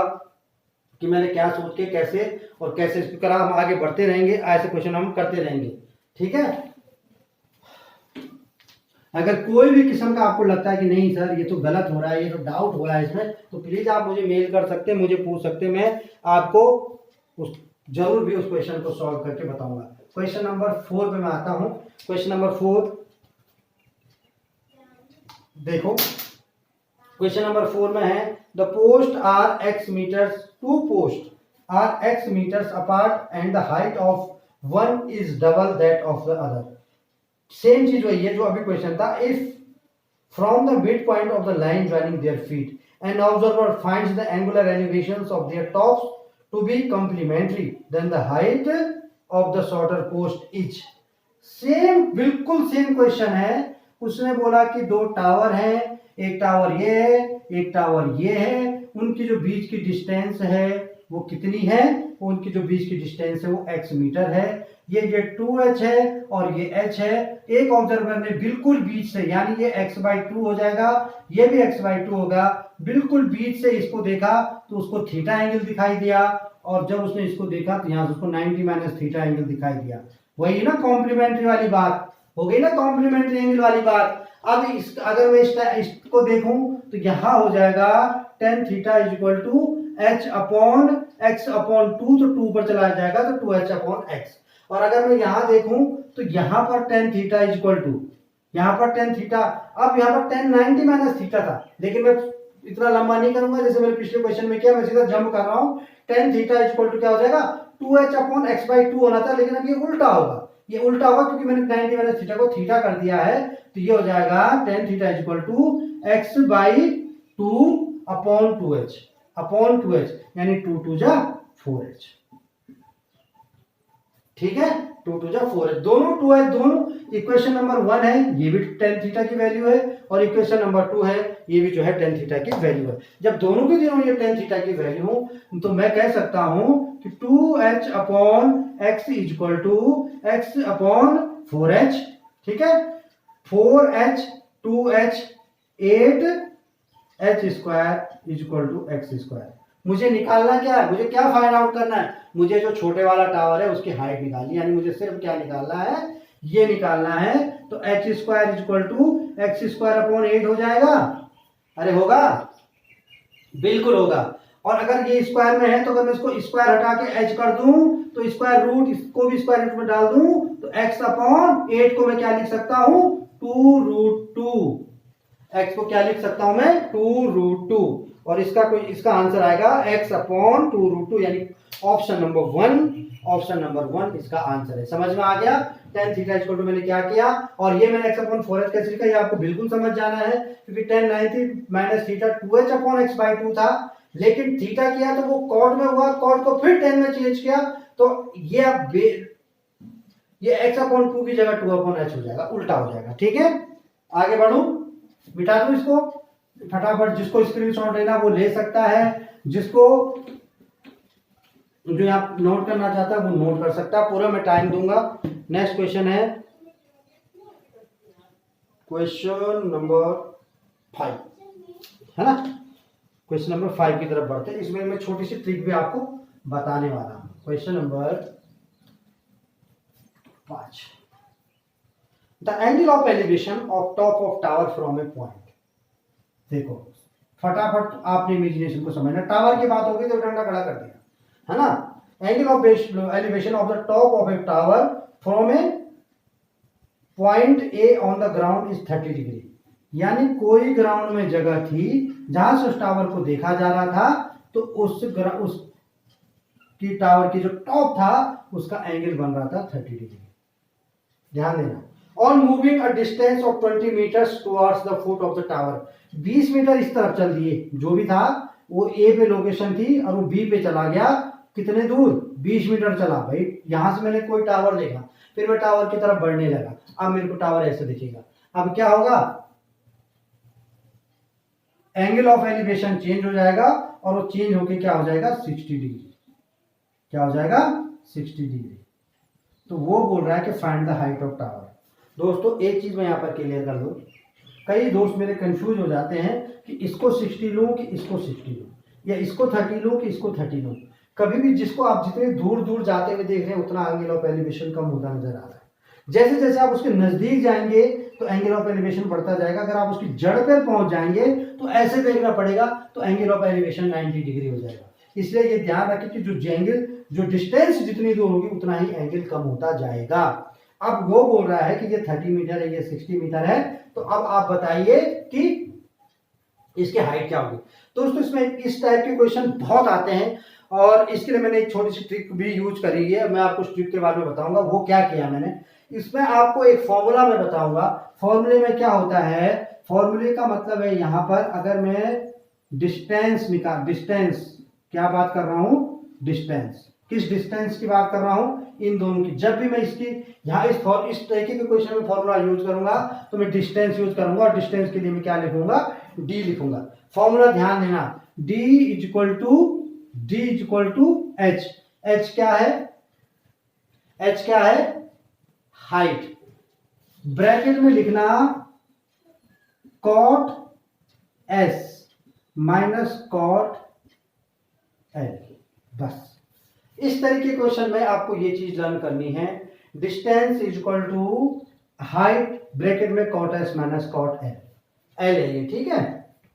कि मैंने क्या सोच के कैसे इसको करा। हम आगे बढ़ते रहेंगे, ऐसे क्वेश्चन हम करते रहेंगे, ठीक है। अगर कोई भी किस्म का आपको लगता है कि नहीं सर ये तो गलत हो रहा है, ये तो डाउट हो रहा है इसमें, तो प्लीज आप मुझे मेल कर सकते हैं, मुझे पूछ सकते हैं, मैं आपको जरूर भी उस क्वेश्चन को सॉल्व करके बताऊंगा। क्वेश्चन नंबर 4 पे मैं आता हूं। क्वेश्चन नंबर 4, देखो क्वेश्चन नंबर 4 में है the post are X metres, two post are X metres apart and the height of one is double that of the other. Same चीज वही है जो अभी क्वेश्चन था। If from the mid point of the line joining their feet an observer finds the angular elevations of their tops to be complementary then the height of the shorter post is. Same, बिल्कुल same question है। उसने बोला कि दो tower हैं, एक tower ये है, एक टावर ये है, उनकी जो बीच की डिस्टेंस है वो कितनी है, उनकी जो बीच की डिस्टेंस है वो x मीटर है। ये 2h है और ये h है। एक ऑब्जर्वर ने बिल्कुल बीच से, यानी ये x/2 हो जाएगा, ये भी x/2 होगा, बिल्कुल बीच से इसको देखा तो उसको थीटा एंगल दिखाई दिया, और जब उसने इसको देखा तो यहां से उसको 90 - थीटा एंगल दिखाई दिया। वही ना कॉम्प्लीमेंट्री वाली बात हो गई ना, कॉम्प्लीमेंट्री एंगल वाली बात। अब इस अगर मैं इसको देखूं तो यहां हो जाएगा tan theta is equal to h/x/2, तो 2 पर चला जाएगा तो 2h/x। और अगर मैं यहां देखूं तो यहां पर tan theta is equal to, यहां पर tan थीटा, अब यहां पर tan 90 - थीटा था, लेकिन मैं इतना लंबा नहीं करूंगा जैसे मैंने पिछले क्वेश्चन में किया, मैं सीधा जंप कर रहा हूं। tan theta is equal to क्या हो जाएगा, 2h/x/2 होना था, लेकिन अब ये उल्टा होगा, ये उल्टा होगा क्योंकि मैंने 90 - थीटा को थीटा कर दिया है, तो ये हो जाएगा tan theta is equal to x/2/2h, यानी 2 × 4h। ठीक है, 2 × 4h, दोनों 2h, दोनों। इक्वेशन नंबर 1 है, ये भी tan थीटा की वैल्यू है, और इक्वेशन नंबर 2 है, ये भी जो है tan थीटा की वैल्यू है। जब दोनों के दोनों ये tan थीटा की वैल्यू हो तो मैं कह सकता हूं कि 2h/x is equal to x/4h। ठीक है, 4h 2h 8h² is equal to x²। मुझे निकालना क्या है, मुझे क्या फाइंड आउट करना है, मुझे जो छोटे वाला टावर है उसकी हाइट निकालनी, यानी मुझे सिर्फ क्या निकालना है, ये निकालना है। तो h² is equal to x²/8 हो जाएगा। अरे होगा, बिल्कुल होगा। और अगर ये स्क्वायर में है तो अगर मैं इसको स्क्वायर हटा के h कर दूं तो स्क्वायर रूट, इसको भी स्क्वायर रूट में डाल दूं तो x/8 को मैं क्या लिख सकता हूं, 2√2। x को क्या लिख सकता हूं मैं, 2√2। और इसका आंसर आएगा x/2√2, यानी ऑप्शन नंबर 1 इसका आंसर है। समझ में आ गया tan थीटा इक्वल टू मैंने क्या किया, और ये मैंने x/4h कैसे लिखा, ये आपको बिल्कुल समझ जाना है, क्योंकि tan 90 - थीटा 2h/x/2 था, लेकिन थीटा किया तो वो कॉट में हुआ, कॉट को फिर tan में चेंज किया, तो ये अब ये x/2 की जगह 2/h हो जाएगा, उल्टा हो जाएगा। ठीक है, आगे बढ़ू, मिटा दूं इसको फटाफट। जिसको स्क्रीनशॉट लेना वो ले सकता है, जिसको जो आप नोट करना चाहता है वो नोट कर सकता है, पूरा मैं टाइम दूंगा। नेक्स्ट क्वेश्चन है क्वेश्चन नंबर 5, है ना। क्वेश्चन नंबर 5 की तरफ बढ़ते हैं। इसमें मैं छोटी सी ट्रिक भी आपको बताने वाला हूं। Question number 5, the angle of elevation of top of tower from A point. देखो फटाफट आपने इमेजिनेशन को समझना, टावर की बात होगी तो डंडा खड़ा कर दिया, है ना। Angle of elevation of the top of a tower from A point A on the ground is 30 degree. यानी कोई ग्राउंड में जगह थी जहां से उस टावर को देखा जा रहा था, तो उस की टावर की जो टॉप था उसका एंगल बन रहा था 30 डिग्री। ध्यान देना। On moving a distance of 20 metres towards the foot of the tower, 20 metre इस तरफ चल दिए, जो भी था वो ए पे लोकेशन थी और वो बी पे चला गया, कितने दूर, 20 मीटर चला। भाई यहां से मैंने कोई टावर देखा, फिर मैं टावर की तरफ बढ़ने लगा, अब मेरे को टावर ऐसे दिखेगा। अब क्या होगा, एंगल ऑफ एलिवेशन चेंज हो जाएगा, और वो चेंज होके क्या हो जाएगा, 60 डिग्री। क्या हो जाएगा, 60 डिग्री। तो वो बोल रहा है कि find the height of tower. दोस्तों एक चीज मैं यहां पर क्लियर कर दूं, कई दोस्त मेरे कंफ्यूज हो जाते हैं कि इसको 60 लूं कि इसको 60 लूं, या इसको 30 लूं कि इसको 30 लूं। कभी भी जिसको आप जितने दूर दूर जाते हुए देख रहे हैं उतना एंगल ऑफ एलिवेशन कम होता नजर आ रहा है। जैसे जैसे आप उसके नजदीक जाएंगे तो एंगल ऑफ एलिवेशन बढ़ता जाएगा। अगर आप उसकी जड़ पर पहुंच जाएंगे तो ऐसे देखना पड़ेगा, तो एंगल ऑफ एलिवेशन 90 डिग्री हो जाएगा। इसलिए ये ध्यान रखें कि जो डिस्टेंस जितनी दूर होगी उतना ही एंगल कम होता जाएगा। अब वो बोल रहा है कि ये 30 मीटर है, ये 60 मीटर है, तो अब आप बताइए कि इसकी हाइट क्या होगी। दोस्तों इसमें इस टाइप के क्वेश्चन बहुत आते हैं और इसके लिए मैंने एक छोटी सी ट्रिक भी यूज करी है। मैं आपको उस ट्रिक के बारे में बताऊंगा वो क्या किया मैंने। इसमें आपको एक फॉर्मूला में बताऊंगा। फॉर्मूले में क्या होता है, फॉर्मूले का मतलब है यहाँ पर अगर मैं डिस्टेंस क्या बात कर रहा हूं, डिस्टेंस, किस डिस्टेंस की बात कर रहा हूं, इन दोनों की। जब भी मैं इसकी यहाँ इस तरीके के क्वेश्चन में फॉर्मूला यूज करूंगा तो मैं डिस्टेंस यूज करूंगा और डिस्टेंस के लिए मैं क्या लिखूंगा, डी लिखूंगा। फॉर्मूला ध्यान देना, d is equal to H. H क्या है, एच क्या है, हाइट। ब्रैकेट में लिखना cot S minus cot L. बस इस तरीके के क्वेश्चन में आपको ये चीज लर्न करनी है। Distance is equal to height, bracket में cot S minus cot L. L है ये, ठीक है,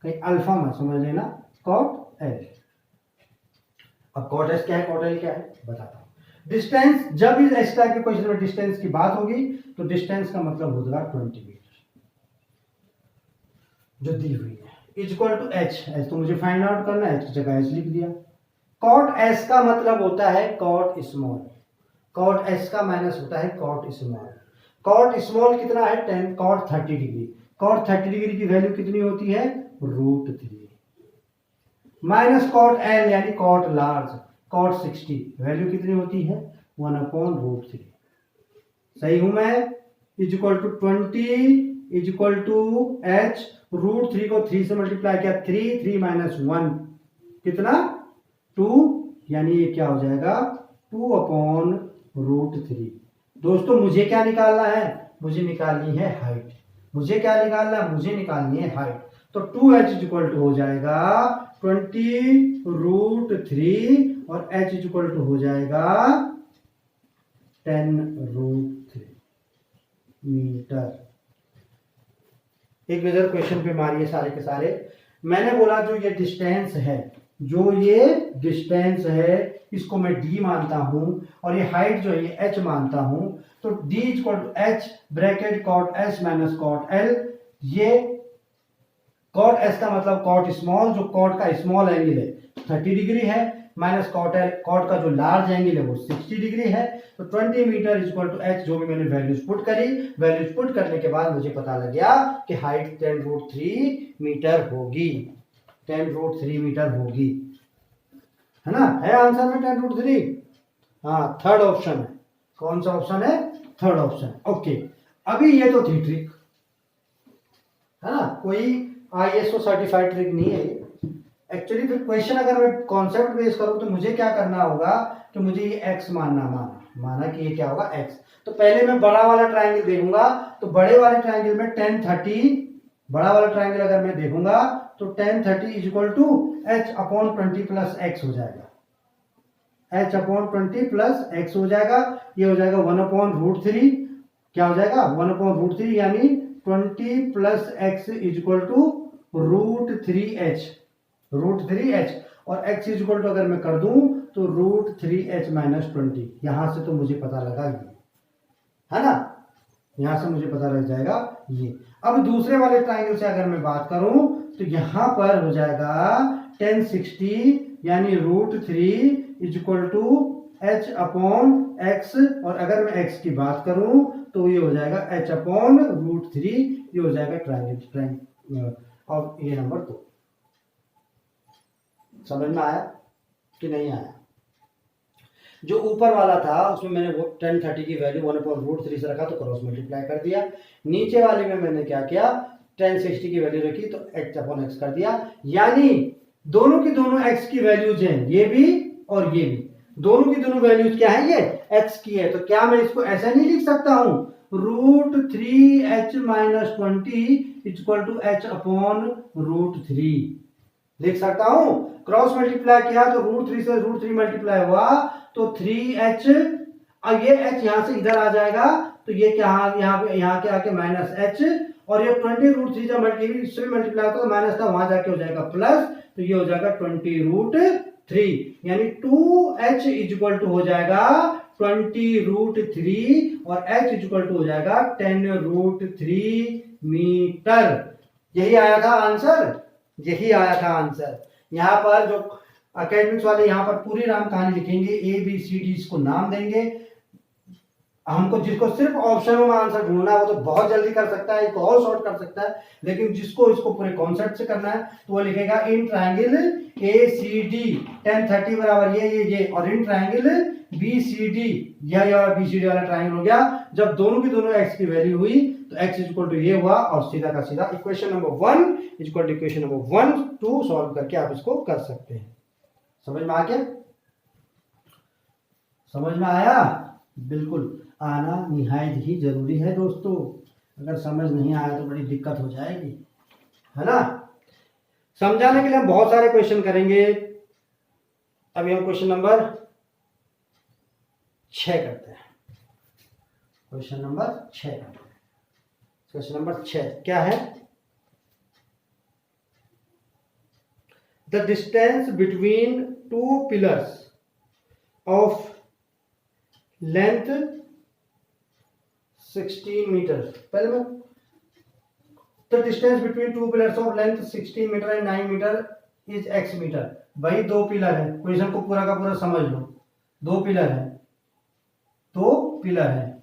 कहीं अल्फा मत समझ लेना, कॉट एल। अब कॉट एस क्या है, कॉट एल क्या है, बताता हूं। डिस्टेंस, जब इस इस टाइप के क्वेश्चन में डिस्टेंस की बात होगी तो डिस्टेंस का मतलब होगा 20 मीटर जो दी हुई है, is equal to H. H तो मुझे फाइंड आउट करना है, एच की जगह एच लिख दिया। कॉट एस का मतलब होता है कॉट स्मॉल, कॉट एस का माइनस होता है कॉट स्मॉल। कॉट स्मॉल कितना है, 10 कॉट 30 डिग्री। कॉट 30 डिग्री की वैल्यू कितनी होती है, √3 माइनस कॉट एल यानी कॉट लार्ज, कॉट 60 वैल्यू कितनी होती है, 1/√3। सही हूं मैं, is equal to 20 is equal to H. √3 को 3 से मल्टीप्लाई किया, 3 माइनस 1 कितना, 2, यानी ये क्या हो जाएगा, 2/√3। दोस्तों मुझे क्या निकालना है, मुझे निकालनी है हाइट। मुझे क्या निकालना है, मुझे निकालनी है हाइट। तो 2h इज इक्वल टू हो जाएगा 20√3 और h इज इक्वल टू हो जाएगा 10√3 मीटर। एक नजर क्वेश्चन पे मारिए सारे के सारे। मैंने बोला जो ये डिस्टेंस है, जो ये डिस्टेंस है इसको मैं d मानता हूं और ये हाइट जो है ये h मानता हूं। तो d is equal to h bracket cot s minus cot l। ये कॉट s का मतलब कॉट स्मॉल, जो कॉट का स्मॉल एंगल है 30 डिग्री है, माइनस कॉट l, कॉट का जो लार्ज एंगल है वो 60 डिग्री है। तो 20 metre is equal to h, जो भी मैंने वैल्यूज पुट करी, वैल्यूज पुट करने के बाद मुझे पता लग गया कि हाइट 10√3 मीटर होगी, 10√3 मीटर होगी, है ना। है आंसर में 10√3? हाँ, थर्ड ऑप्शन है। कौन सा ऑप्शन है, थर्ड ऑप्शन। ओके, अभी ये तो थी ट्रिक, है ना, कोई ISO सर्टिफाइड ट्रिक नहीं है एक्चुअली। फिर क्वेश्चन अगर मैं कॉन्सेप्ट बेस करूं तो मुझे क्या करना होगा कि मुझे ये x माना कि ये क्या होगा, x। तो पहले मैं बड़ा वाला ट्रायंगल देखूंगा, तो बड़े वाले ट्रायंगल में 1030, बड़ा वाला ट्रायंगल अगर मैं देखूंगा तो 1030 is equal to h/20 plus x हो जाएगा, h/20 प्लस x हो जाएगा। ये हो जाएगा 1/√3, क्या हो जाएगा 1/√3 यानी 20 plus x is equal to √3h, √3h। और x इज इक्वल टू अगर मैं कर दूं तो √3h माइनस 20। यहां से तो मुझे पता लगा ये, है ना, यहां से मुझे पता लग जाएगा ये। अब दूसरे वाले ट्रायंगल से अगर मैं बात करूं तो यहां पर हो जाएगा 1060 यानी √3 इज इक्वल टू h/x। और अगर मैं x की बात करूं तो ये हो जाएगा h/√3, ये हो जाएगा ट्रायंगल और ये नंबर 2। समझ में आया कि नहीं आया? जो ऊपर वाला था उसमें मैंने वो 1030 की वैल्यू 1/√3 से रखा तो क्रॉस मल्टीप्लाई कर दिया। नीचे वाले में मैंने क्या किया, 1060 की वैल्यू रखी तो h/x कर दिया। यानी दोनों की दोनों x की वैल्यूज हैं, ये भी और ये भी, दोनों की दोनों वैल्यूज क्या है, ये x की है। तो क्या मैं इसको ऐसा नहीं लिख सकता हूं, √3h minus 20 equal to h/√3 लिख सकता हूं। क्रॉस मल्टीप्लाई किया तो √3 से √3 मल्टीप्लाई हुआ तो 3h, और ये h यहां से इधर आ जाएगा तो ये क्या यहाँ के आके माइनस h, और ये 20√3 जब मल्टीप्लाई होगा तो माइनस था, वहां जाके हो जाएगा प्लस, तो ये हो जाएगा 20√3 यानी 2h इज इक्वल टू हो जाएगा 20√3 और h इक्वल टू हो जाएगा 10√3 मीटर। यही आया था आंसर, यही आया था आंसर। यहाँ पर जो अकेडमिक्स वाले यहाँ पर पूरी राम कहानी लिखेंगे, ए बी सी डी इसको नाम देंगे। हमको जिसको सिर्फ ऑप्शनों में आंसर ढूंढना है वो तो बहुत जल्दी कर सकता है, एक और शॉर्ट कर सकता है, लेकिन जिसको इसको पूरे कॉन्सेप्ट से करना है तो वो लिखेगा in triangle A C D tan 30 बराबर ये और in triangle B C D यह बी सी डी वाला ट्रायंगल हो गया। जब दोनों की दोनों x की वैल्यू हुई तो x इक्वल टू ये हुआ और सीधा का सीधा equation number 1 equal to equation number 1 2 solve करके आप इसको कर सकते हैं। समझ में आ गया? समझ में आया? बिल्कुल आना निहायत ही जरूरी है दोस्तों, अगर समझ नहीं आया तो बड़ी दिक्कत हो जाएगी, है ना। समझाने के लिए हम बहुत सारे क्वेश्चन करेंगे। अभी हम क्वेश्चन नंबर 6 करते हैं। क्वेश्चन नंबर 6 करते हैं। क्वेश्चन नंबर 6 क्या है? The distance between two pillars of length 16 metre. पहले मैं the distance between two pillars of length 16 metre and 9 metre is x metre. भाई दो पिलर है, क्वेश्चन को पूरा का पूरा समझ लो। दो पिलर है, दो पिलर है,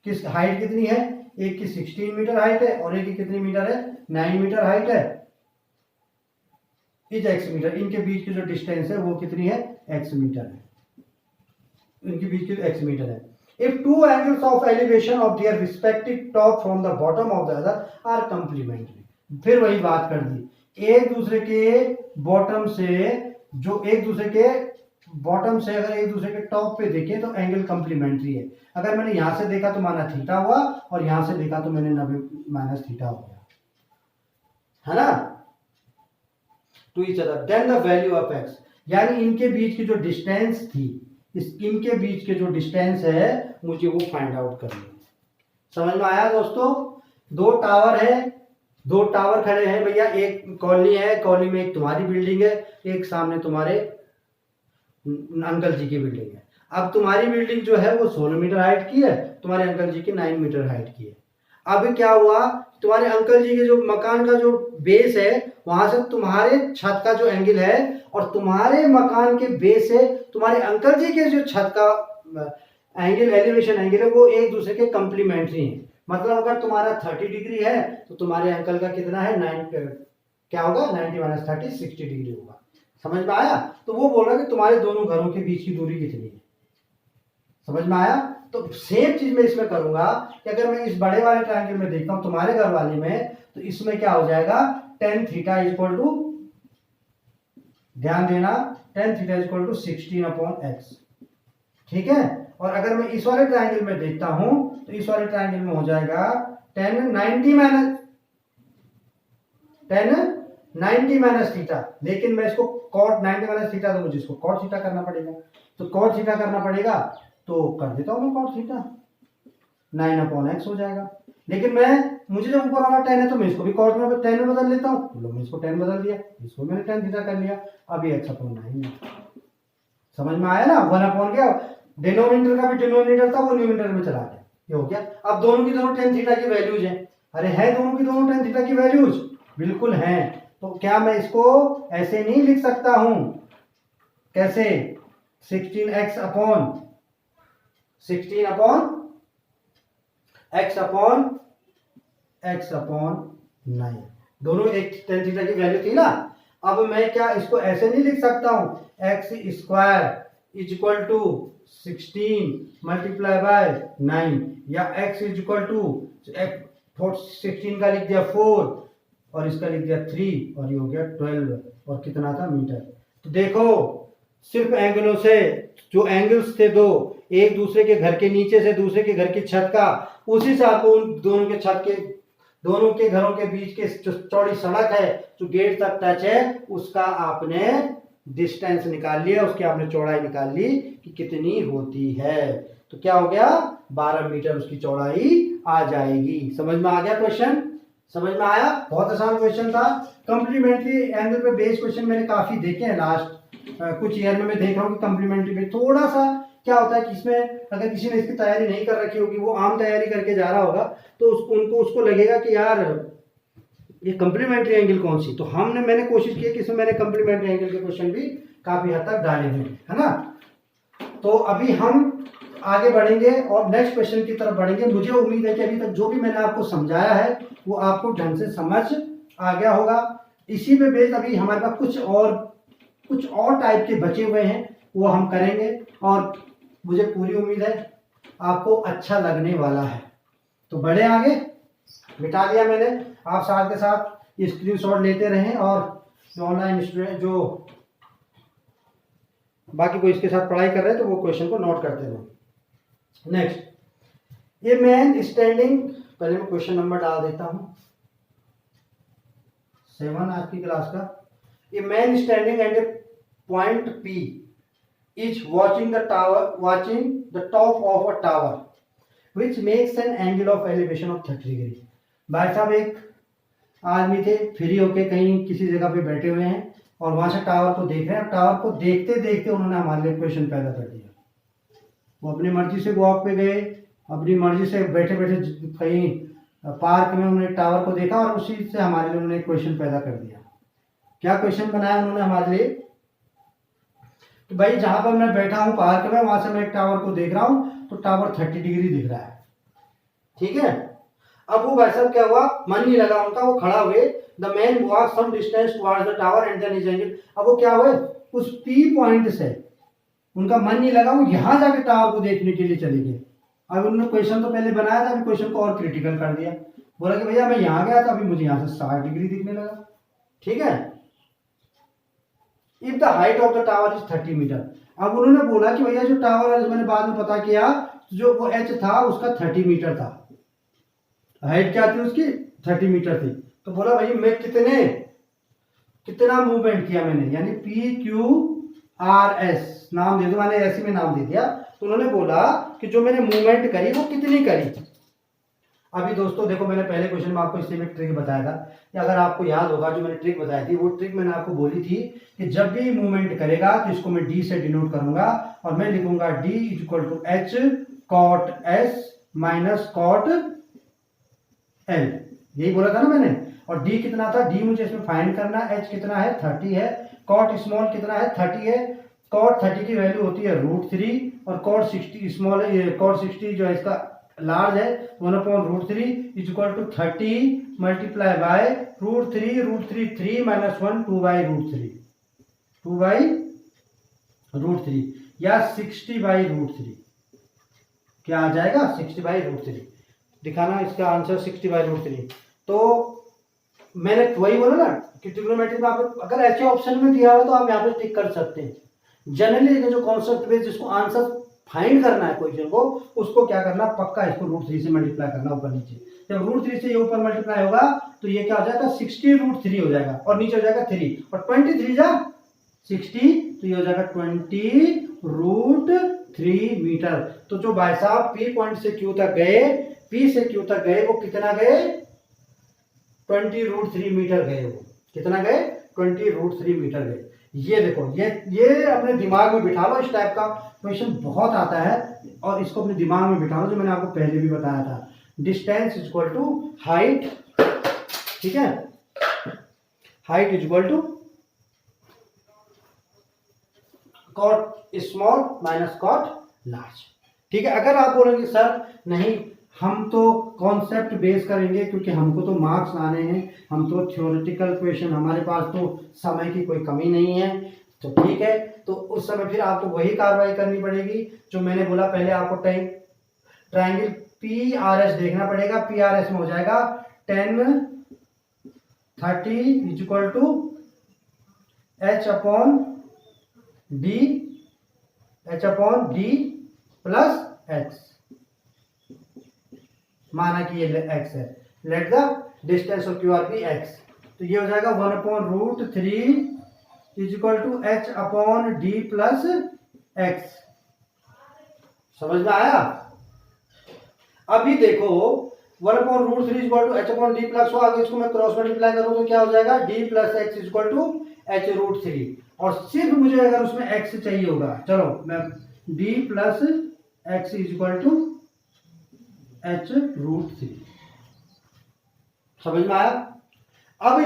किस हाइट कितनी है? एक की 16 मीटर हाइट है और एक की कितनी मीटर है? 9 मीटर हाइट है। Is x metre. इनके बीच की जो डिस्टेंस है वो कितनी है? x मीटर है। इनके बीच की x मीटर है। If two angles of elevation of their respective top from the bottom of the other are complementary, फिर वही बात कर दी, एक दूसरे के बॉटम से जो एक दूसरे के बॉटम से अगर एक दूसरे के टॉप पे देखे तो एंगल कंप्लीमेंट्री है। अगर मैंने यहां से देखा तो माना थीटा हुआ और यहां से देखा तो मैंने 90 माइनस थीटा हो गया, है ना। To each other then the value of x, यानी इनके बीच की जो डिस्टेंस थी, इनके बीच के जो डिस्टेंस है मुझे वो फाइंड आउट करनी है। समझ में आया दोस्तों? दो टावर है, दो टावर खड़े हैं भैया, एक कॉलोनी है, कॉलोनी में एक तुम्हारी बिल्डिंग है, एक सामने तुम्हारे अंकल जी की बिल्डिंग है। अब तुम्हारी बिल्डिंग जो है वो 16 मीटर हाइट की है, तुम्हारे अंकल जी की 9 मीटर हाइट की है। अब क्या हुआ, तुम्हारे अंकल जी के जो मकान का जो बेस है वहां से तुम्हारे छत का जो एंगल है और तुम्हारे मकान के बेस से तुम्हारे अंकल जी के जो छत का एंगल एलिवेशन एंगल है वो एक दूसरे के कंप्लीमेंट्री हैं। मतलब अगर तुम्हारा 30 डिग्री है तो तुम्हारे अंकल का कितना है? 9 क्या होगा? 90 माइनस 30 60 डिग्री होगा। समझ में आया? तो वो बोल रहा है कि तुम्हारे दोनों घरों के बीच की दूरी कितनी है। समझ में आया? तो सेम चीज मैं इसमें करूंगा कि अगर मैं इस बड़े वाले ट्रायंगल में देखता हूं तुम्हारे घर वाले में, तो इसमें क्या हो जाएगा? tan थीटा इक्वल टू, ध्यान देना, tan theta equal to 16/x। ठीक है। और अगर मैं इस वाले ट्रायंगल में देखता हूं तो इस वाले ट्रायंगल में हो जाएगा tan 90 माइनस थीटा। लेकिन मैं इसको cot 90 माइनस थीटा, तो मुझे इसको cot थीटा करना पड़ेगा। तो cot थीटा करना पड़ेगा तो कर देता हूं मैं cot थीटा, 9/x हो जाएगा। लेकिन मुझे जब ऊपर वाला tan है तो मैं इसको भी cot में 10 में बदल लेता हूं। तो मैं इसको 10 बदल दिया, इसको मैंने tan थीटा कर लिया। अब ये x/9 है। समझ में आया ना? 1 क्या डिनोमिनेटर का भी डिनोमिनेटर था वो न्यूमरेटर में चला गया, ये हो गया। अब दोनों की दोनों tan थीटा की वैल्यूज हैं। अरे है दोनों की दोनों tan थीटा की वैल्यूज? बिल्कुल हैं। तो क्या मैं इसको ऐसे नहीं लिख सकता हूं? कैसे? 16x/9 दोनों एक tan थीटा की वैल्यू थी ना। अब मैं क्या इसको ऐसे नहीं लिख सकता हूं? x² equal to 16 multiply by 9, या x इक्वल टू 16 का लिख दिया 4 और इसका लिख दिया 3 और ये हो गया 12 और कितना था? मीटर। तो देखो सिर्फ एंगलों से, जो एंगल्स थे दो, एक दूसरे के घर के नीचे से दूसरे के घर की छत का, उसी से आपको उन दोनों के छत के दोनों के घरों के बीच के जो चौड़ी सड़क है जो गेट तक टच है उसका आपने डिस्टेंस निकाल लिया, उसकी आपने चौड़ाई निकाल ली कि कितनी होती है। तो क्या हो गया? 12 मीटर उसकी चौड़ाई आ जाएगी। समझ में आ गया क्वेश्चन? समझ में आया? बहुत आसान क्वेश्चन था। कंप्लीमेंट्री एंगल पे बेस्ड क्वेश्चन मैंने काफी देखे हैं लास्ट कुछ ईयर में। मैं देख रहा हूँ कि कंप्लीमेंट्री पे थोड़ा सा क्या होता है कि इसमें अगर किसी ने इसकी तैयारी नहीं कर रखी होगी, वो आम तैयारी करके जा रहा होगा, तो उसको लगेगा कि यार ये कम्प्लीमेंट्री एंगल कौन सी। तो मैंने कोशिश की कि इसमें मैंने कम्प्लीमेंट्री एंगल के क्वेश्चन भी काफी हद तक डाले हुए है ना। तो अभी हम आगे बढ़ेंगे और नेक्स्ट क्वेश्चन की तरफ बढ़ेंगे। मुझे उम्मीद है कि अभी तक जो भी मैंने आपको समझाया है वो आपको ढंग से समझ आ गया होगा। इसी पे बेस अभी हमारे पास कुछ और टाइप के बचे हुए हैं, वो हम करेंगे और मुझे पूरी उम्मीद है आपको अच्छा लगने वाला है। तो बढ़े आगे। मिटा दिया मैंने, आप साथ के साथ स्क्रीनशॉट लेते रहें और ऑनलाइन स्टूडेंट जो बाकी कोई इसके साथ पढ़ाई कर रहे हैं तो वो क्वेश्चन को नोट करते रहें। नेक्स्ट, ये मैन स्टैंडिंग, पहले मैं क्वेश्चन नंबर डाल देता हूं 7 आज की क्लास का। ये man standing at A point P is watching the top of a tower which makes an angle of elevation of 30 degree। भाई साहब एक आदमी थे, फ्री होके कहीं किसी जगह पे बैठे हुए हैं और वहां से टावर को देख रहे हैं। टावर को देखते देखते उन्होंने हमारे लिए क्वेश्चन पैदा कर दिया। वो अपनी मर्जी से वॉक पे गए, अपनी मर्जी से बैठे बैठे कहीं पार्क में उन्होंने टावर को देखा और उसी से हमारे लिए उन्होंने क्वेश्चन पैदा कर दिया। क्या क्वेश्चन बनाया उन्होंने हमारे लिए? तो भाई जहां पर मैं बैठा हूं पार्क में, वहां से मैं एक टावर को देख रहा हूं तो टावर 30 डिग्री दिख रहा है, ठीक है। अब वो भाई साहब क्या हुआ, मन नहीं लगा उनका, वो खड़ा हुए। The man walk some distance towards the tower and then his angle. अब वो क्या हुए, उस P पॉइंट से उनका मन नहीं लगा, वो यहां जाके टावर को देखने के लिए चले गए। अब उन्होंने क्वेश्चन तो पहले बनाया था, अभी क्वेश्चन को और क्रिटिकल कर दिया। बोला कि भैया मैं यहां गया था, अभी मुझे यहां से 60 डिग्री दिखने लगा, ठीक है। If the height of the tower is 30 metre. अब उन्होंने बोला कि भैया जो टावर है, मैंने बाद में पता किया, जो वो H था उसका 30 मीटर था, हाइट क्या थी उसकी 30 मीटर थी। तो बोला भाई मैं कितना मूवमेंट किया मैंने, यानी PQRS नाम दे दो, मैंने ऐसे में नाम दे दिया। तो उन्होंने बोला कि जो मैंने मूवमेंट करी वो कितनी करी। अभी दोस्तों देखो, मैंने पहले क्वेश्चन में आपको इसलिए एक ट्रिक बताया था कि अगर आपको याद होगा जो मैंने ट्रिक बताई थी, वो ट्रिक मैंने आपको बोली थी कि जब भी मूवमेंट करेगा तो इसको मैं D से डिनोट करूंगा और मैं लिखूंगा D equal to H cot S minus cot L। यही बोला था ना मैंने। और D कितना था, D मुझे इसमें फाइंड करना, H कितना है 30 है, cot स्मॉल कितना है 30 है, cot 30 की वैल्यू होती है √3 और cot 60 स्मॉल cot 60 जो है इसका लार्ज है 1/√3 is equal to 30 multiply by √3 3 minus 1 2/√3 या 60/√3। क्या आ जाएगा 60/√3। दिखाना इसका आंसर 60/√3। तो मैंने वही बोला ना कि ट्रिग्नोमेट्री में आप अगर ऐसे ऑप्शन में दिया हो तो आप यहाँ पे टिक कर सकते हैं। जनरली जो कॉन्सेप्ट बेस्ड जिसको आंसर फाइंड करना है क्वेश्चन को, उसको क्या करना, पक्का इसको √3 से मल्टीप्लाई करना ऊपर नीचे। जब √3 से ये ऊपर मल्टीप्लाई होगा तो ये क्या हो जाएगा 60√3 हो जाएगा और नीचे हो जाएगा 3 और 23 जा 60 तो ये हो जाएगा 20√3 मीटर। तो जो भाई साहब P पॉइंट से Q तक गए, P से Q तक गए, वो कितना गए 20√3 मीटर गए। वो कितना गए 20√3 मीटर गए। ये देखो, ये अपने दिमाग में बिठा लो। इस टाइप का क्वेश्चन बहुत आता है और इसको अपने दिमाग में बिठा लो, जो मैंने आपको पहले भी बताया था। Distance is equal to height, ठीक है, height is equal to cot small minus cot large, ठीक है। अगर आप बोलेंगे सर नहीं हम तो कॉन्सेप्ट बेस करेंगे क्योंकि हमको तो मार्क्स आने हैं, हम तो थ्योरेटिकल क्वेश्चन, हमारे पास तो समय की कोई कमी नहीं है, तो ठीक है। तो उस समय फिर आपको वही कार्रवाई करनी पड़ेगी जो मैंने बोला पहले। आपको ट्रायंगल PRS देखना पड़ेगा। PRS में हो जाएगा 10 30 is equal to H/D plus X। माना कि ये x है, let the distance of QR be x। तो ये हो जाएगा 1/√3 is equal to H/D plus x। समझ में आया? अभी देखो 1/√3 is equal to H/D plus हो, आगे इसको मैं क्रॉस मल्टीप्लाई करूं तो क्या हो जाएगा D plus x is equal to H√3। और सिर्फ मुझे अगर उसमें x चाहिए होगा, चलो मैं D plus X is equal to H root 3। समझ में आया? अब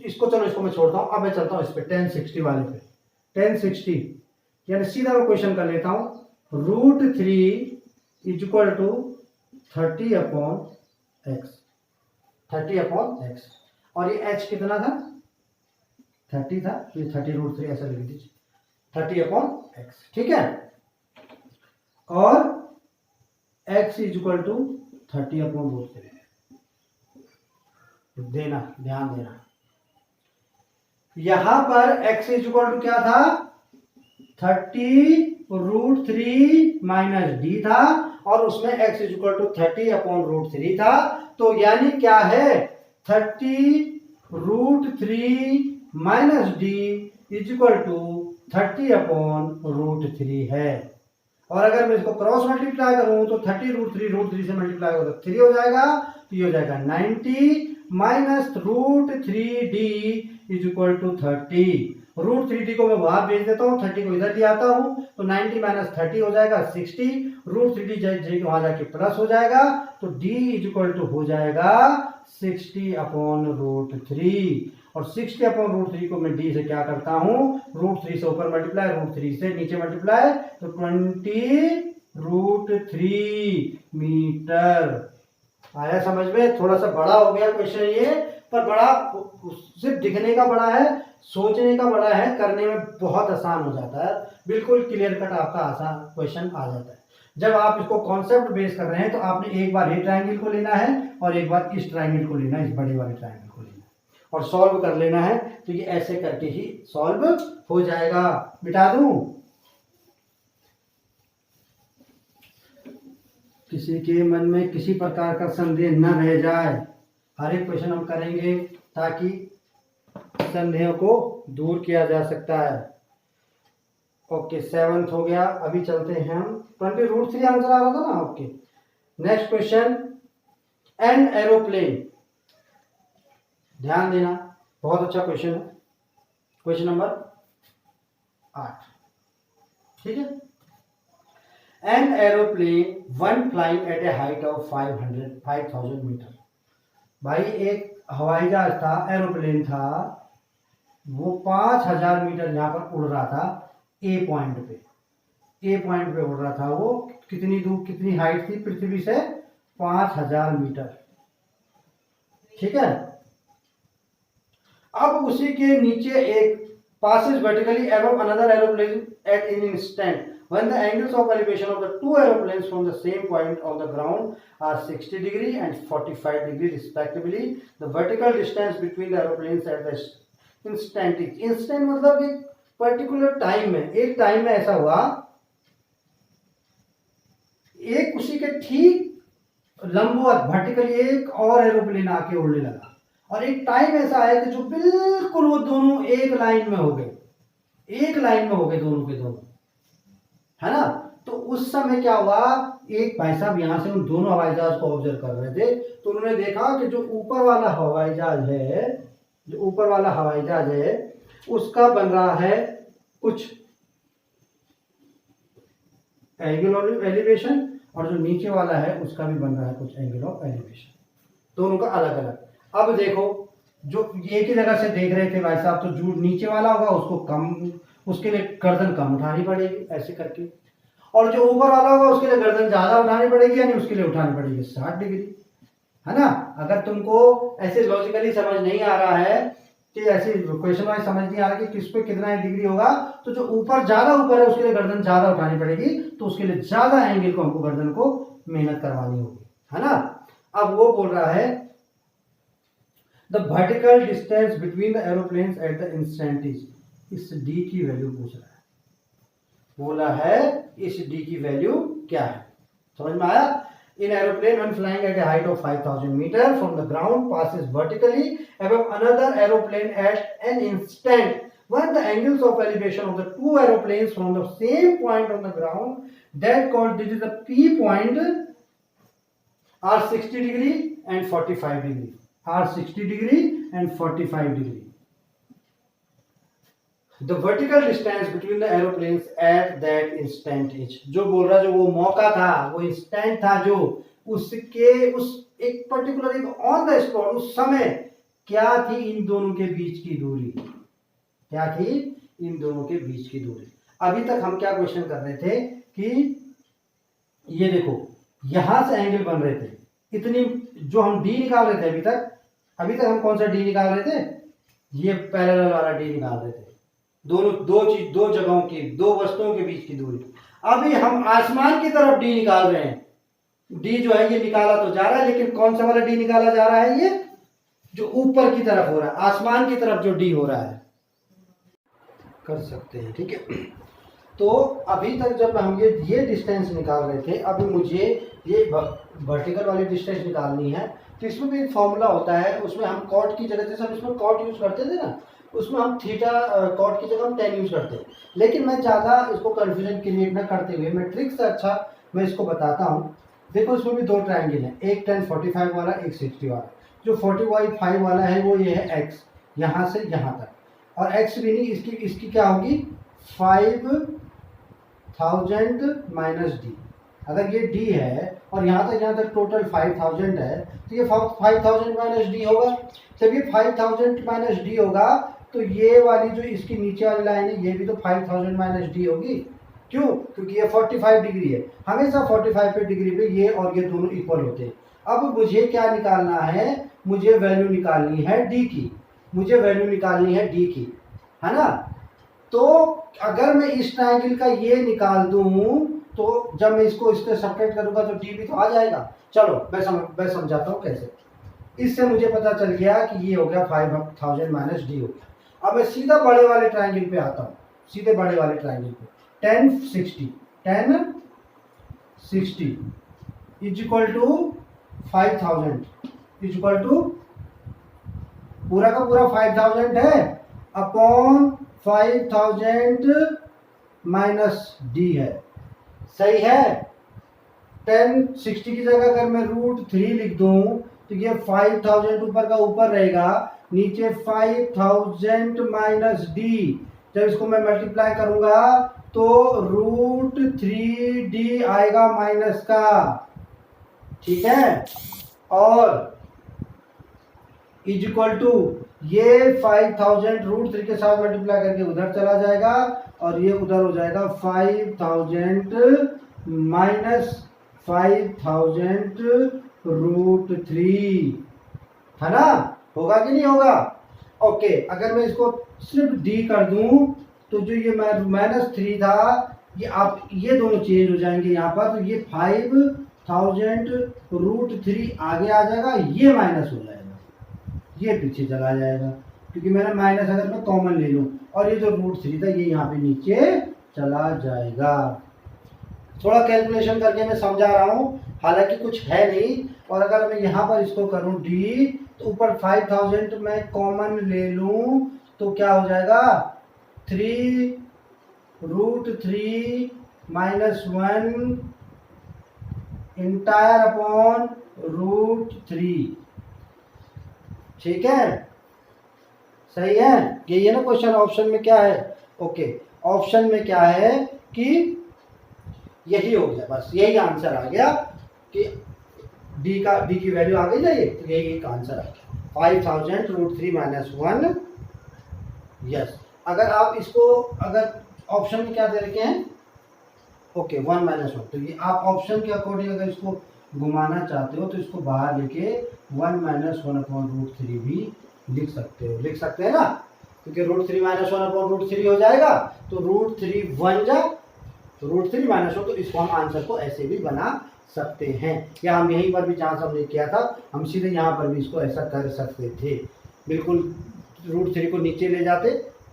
इसको चलो इसको मैं छोड़ता हूं, अब मैं चलता हूं इस पे 1060 वाले पे। 1060 यानी सीधा मैं क्वेश्चन कर लेता हूं, root 3 is equal to 30 upon X, 30 upon X, और ये h कितना था? 30 था, तो ये 30 रूट 3 ऐसा लिख दीजिए, 30 अपॉन एक्स। ठीक है, और x is equal to 30 upon root 3 देना, ध्यान देना। यहां पर x इज इक्वल टू क्या था? 30 रूट 3 माइनस डी था, और उसमें x is equal to 30 upon root 3 था। तो यानी क्या है? 30 root 3 minus D is equal to 30 upon root 3 है। और अगर मैं इसको क्रॉस मल्टीप्लाई करूं तो 30 रूट 3 से मल्टीप्लाई होगा तो 3 हो जाएगा, तो ये हो जाएगा 90 minus root 3d is equal to 30। Root 3d को मैं वहां भेज देता हूँ, 30 को इधर ले आता हूँ, तो 90 माइनस 30 हो जाएगा 60, रूट 3d वहां जाके प्लस हो जाएगा, तो d इज इक्वल टू हो जाएगा 60 अपॉन रूट 3। और 60 अपॉन रूट 3 को मैं d से क्या करता हूं? रूट 3 से ऊपर मल्टीप्लाई, रूट 3 से नीचे मल्टीप्लाई, तो 20 रूट 3 मीटर। आया समझ में? थोड़ा सा बड़ा हो गया क्वेश्चन ये, पर बड़ा सिर्फ दिखने का बड़ा है, सोचने का बड़ा है, करने में बहुत आसान हो जाता है, बिल्कुल क्लियर कट आपका आसान क्वेश्चन आ जाता है। जब आप इसको कॉन्सेप्ट बेस कर रहे हैं तो आपने एक बार ये ट्रायंगल को लेना है और एक बार इस ट्रायंगल को लेना है, इस बड़े वाले ट्रायंगल को लेना है और सॉल्व कर लेना है। तो ये ऐसे करके ही सॉल्व हो जाएगा। मिटा दूं? किसी के मन में किसी प्रकार का संदेह न रह जाए, हर एक क्वेश्चन हम करेंगे ताकि संदेह को दूर किया जा सकता है। ओके, 7th हो गया। अभी चलते हैं हम 20 रूट 3 आंसर आ रहा था ना। Okay, next question, an aeroplane. ध्यान देना, बहुत अच्छा क्वेश्चन है, क्वेश्चन नंबर 8। ठीक है, an aeroplane one flying at a height of 5000 metre. भाई एक हवाई जहाज था, एरोप्लेन था, वो 5000 मीटर यहां पर उड़ रहा था। ए पॉइंट पे उड़ रहा था वो। कितनी दूर, कितनी हाइट थी पृथ्वी से? 5000 मीटर। ठीक है, अब उसी के नीचे एक passes vertically above another aeroplane at an instant when the angles of elevation of the two aeroplanes from the same point on the ground are 60 degree and 45 degree respectively. The vertical distance between the aeroplanes at the instant मतलब एक particular time में, एक time में ऐसा हुआ, एक उसी के ठीक लंबवत वर्टिकली एक और एरोप्लेन आके उड़ने लगा, और एक टाइम ऐसा आया कि जो बिल्कुल वो दोनों एक लाइन में हो गए, एक लाइन में हो गए दोनों के दोनों, है ना। तो उस समय क्या हुआ, एक भाई साहब यहां से उन दोनों हवाई जहाज को ऑब्जर्व कर रहे थे, तो उन्होंने देखा कि जो ऊपर वाला हवाई जहाज है, जो ऊपर वाला हवाई जहाज है उसका बन रहा है कुछ एंगल ऑफ एलिवेशन, और जो नीचे वाला है उसका भी बन रहा है कुछ एंगल ऑफ एलिवेशन, दोनों का अलग अलग। अब देखो, जो एक ही जगह से देख रहे थे भाई साहब, तो जो नीचे वाला होगा उसको कम, उसके लिए गर्दन कम उठानी पड़ेगी ऐसे करके, और जो ऊपर वाला होगा उसके लिए गर्दन ज्यादा उठानी पड़ेगी, यानी उसके लिए उठानी पड़ेगी 60 डिग्री, है ना। अगर तुमको ऐसे लॉजिकली समझ नहीं आ रहा है कि ऐसे क्वेश्चन वाइज समझ नहीं आ रहा कि किस पे कितना डिग्री होगा, तो जो ऊपर ज्यादा ऊपर है उसके लिए गर्दन ज्यादा उठानी पड़ेगी, तो उसके लिए ज्यादा एंगल को हमको गर्दन को मेहनत करवानी होगी, है ना। अब वो बोल रहा है the vertical distance between the aeroplanes at the instant is, इस डी की वैल्यू पूछ रहा है, बोला है इस डी की वैल्यू क्या है। समझ में आया? In aeroplane, when flying at a height of 5000 meter from the ground, passes vertically above another aeroplane at an instant when the angles of elevation of the two aeroplanes from the same point on the ground, that called, this is the P point, are 60 degree and 45 degree, are 60 degree and 45 degree. The vertical distance between the aeroplanes at that instant is, जो बोल रहा, जो वो मौका था, वो instant था, जो उसके उस एक पर्टिकुलर एक ऑन द स्पॉट उस समय क्या थी इन दोनों के बीच की दूरी, क्या थी इन दोनों के बीच की दूरी। अभी तक हम क्या क्वेश्चन कर रहे थे कि ये देखो यहां से एंगल बन रहे थे इतनी, जो हम डी निकाल रहे थे अभी तक हम कौन सा डी निकाल रहे थे, ये पैरेलल वाला डी निकाल रहे थे, दोनों दो जगहों की, दो वस्तुओं के बीच की दूरी। अभी हम आसमान की तरफ डी निकाल रहे हैं, डी जो है ये निकाला तो जा रहा है, लेकिन कौन सा वाला डी निकाला जा रहा है, ये जो ऊपर की तरफ हो रहा है, आसमान की तरफ जो डी हो रहा है, कर सकते हैं, ठीक है। तो अभी तक जब हम ये डिस्टेंस निकाल रहे थे, अभी मुझे ये वर्टिकल वाली डिस्टेंस निकालनी है, तो इसमें भी एक फॉर्मूला होता है, उसमें हम कॉट की जगह, जैसे हम इसमें कॉट यूज करते थे ना, उसमें हम थीटा कॉट की जगह हम टेन यूज करते हैं। लेकिन मैं ज़्यादा इसको कन्फ्यूजन क्रिएट ना करते हुए मैं ट्रिक से अच्छा मैं इसको बताता हूँ। देखो इसमें भी दो ट्राइंगल हैं, एक 1045 वाला, एक 60 वाला। जो 45 वाला है वो ये है x, यहाँ से यहाँ तक, और x भी नहीं, इसकी क्या होगी 5000 माइनस डी। अगर ये d है और यहाँ तक टोटल 5000 है, तो ये 5000 माइनस डी होगा। जब ये 5000 माइनस डी होगा तो ये वाली जो इसकी नीचे वाली लाइन है ये भी तो 5000 माइनस डी होगी। क्यों? क्योंकि ये 45 डिग्री है, हमेशा 45 पे डिग्री पे ये और ये दोनों इक्वल होते हैं। अब मुझे क्या निकालना है, मुझे वैल्यू निकालनी है डी की, मुझे वैल्यू निकालनी है डी की, है ना। तो अगर मैं इस ट्रायंगल का ये निकाल दूं तो जब मैं इसको इससे सब्ट्रैक्ट करूंगा तो डी भी तो आ जाएगा। चलो मैं समझाता हूँ कैसे। इससे मुझे पता चल गया कि ये हो गया 5000 माइनस डी हो गया। अब मैं सीधा बड़े वाले ट्रायंगल पे आता हूँ, सीधे बड़े वाले ट्रायंगल पे 1060 is equal to 5000 is equal to पूरा का पूरा 5000 है अपॉन 5000 माइनस डी है, सही है। 1060 की जगह अगर मैं √3 लिख दूं तो ये 5000 ऊपर का ऊपर रहेगा, नीचे 5000 माइनस डी। जब इसको मैं मल्टीप्लाई करूंगा तो √3d आएगा माइनस का, ठीक है। और इज इक्वल टू ये 5000 √3 के साथ मल्टीप्लाई करके उधर चला जाएगा और ये उधर हो जाएगा 5000 माइनस 5000 √3, है ना। होगा कि नहीं होगा? ओके, अगर मैं इसको सिर्फ डी कर दूं तो जो ये -3 था ये आप ये दोनों चेंज हो जाएंगे यहाँ पर, तो ये 5000 √3 आगे आ जाएगा, ये माइनस हो जाएगा, ये पीछे चला जाएगा, क्योंकि मैंने माइनस अगर मैं कॉमन ले लूँ और ये जो √3 था ये यहाँ पे नीचे चला जाएगा। थोड़ा कैलकुलेशन करके मैं समझा रहा हूँ, हालांकि कुछ है नहीं। और अगर मैं यहाँ पर इसको करूँ डी तो ऊपर 5000 मैं कॉमन ले लूँ तो क्या हो जाएगा 3 √3 माइनस 1 इंटायर अपॉन √3, ठीक है, सही है। यही है ना क्वेश्चन। ऑप्शन में क्या है? ओके, ऑप्शन में क्या है कि यही हो गया, बस यही आंसर आ गया कि डी की वैल्यू आ गई ना, ये तो यही एक आंसर आ गया 5000 √3 माइनस 1। यस, अगर आप इसको अगर ऑप्शन में क्या दे रखे हैं, ओके 1 माइनस 1, तो ये आप ऑप्शन के अकॉर्डिंग अगर इसको घुमाना चाहते हो तो इसको बाहर लेके 1 माइनस 1 अपॉन √3 भी लिख सकते हो, लिख सकते हैं ना, क्योंकि √3 माइनस 1 अपॉन √3 हो जाएगा तो √3 1 जा तो √3 माइनस 1, तो इसको हम आंसर को ऐसे भी बना सकते हैं। या हम यहीं पर भी जहाँ से हमने किया था हम सीधे यहाँ पर भी इसको ऐसा कर सकते थे, बिल्कुल √3 को नीचे ले जाते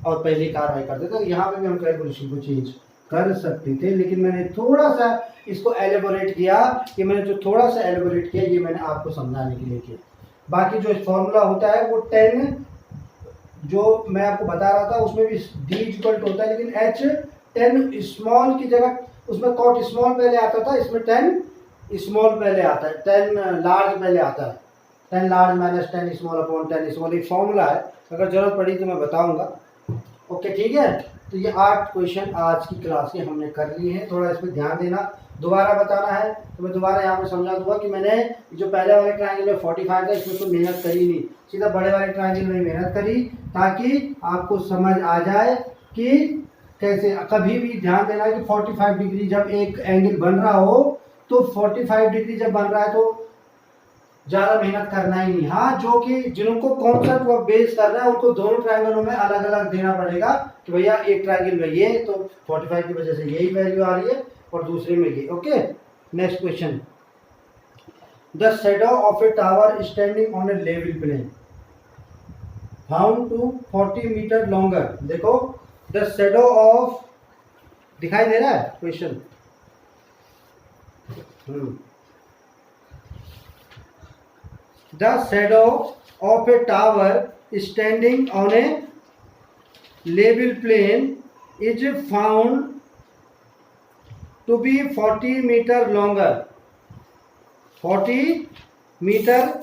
और पहले कार्रवाई करते थे। तो यहाँ पे भी हम कैलकुलेशन को चेंज कर सकते थे, लेकिन मैंने थोड़ा सा इसको एलेबोरेट किया, कि मैंने जो थोड़ा सा एलेबोरेट किया ये मैंने आपको समझाने के लिए किया। बाकी जो फॉर्मूला होता है वो 10 जो मैं आपको बता रहा था उसमें भी डी इक्वल टू होता है, लेकिन एच 10 स्मॉल की जगह उसमें कॉट स्मॉल पहले आता था, इसमें 10 स्मॉल पहले आता है, 10 लार्ज पहले आता है। 10 large minus 10 small upon 10 small एक फॉर्मूला है, अगर जरूरत पड़ी तो मैं बताऊंगा। ओके ठीक है। तो ये 8 क्वेश्चन आज की क्लास के हमने कर लिए हैं। थोड़ा इस पर ध्यान देना, दोबारा बताना है तो मैं दोबारा यहाँ पे समझा दूंगा कि मैंने जो पहले वाले ट्रायंगल में 45 था इसमें तो मेहनत करी नहीं, सीधा बड़े वाले ट्रायंगल में मेहनत करी, ताकि आपको समझ आ जाए कि कैसे। कभी भी ध्यान देना कि 45 डिग्री जब एक एंगल बन रहा हो तो 45 डिग्री जब बन रहा है तो ज़्यादा मेहनत करना ही नहीं। हाँ, जो कि जिनको कॉन्सेप्ट वो बेस कर रहा है उनको दोनों ट्रायंगलों में अलग अलग देना पड़ेगा कि भैया एक ट्रायंगल में ये तो 45 की वजह से यही वैल्यू आ रही है और दूसरे में ये। Okay, next question. The shadow of a tower standing on a level plane found to 40 metre longer. देखो, द शैडो ऑफ, दिखाई दे रहा है question? The shadow of a tower standing on a level plane is found to be 40 meter longer. 40 meter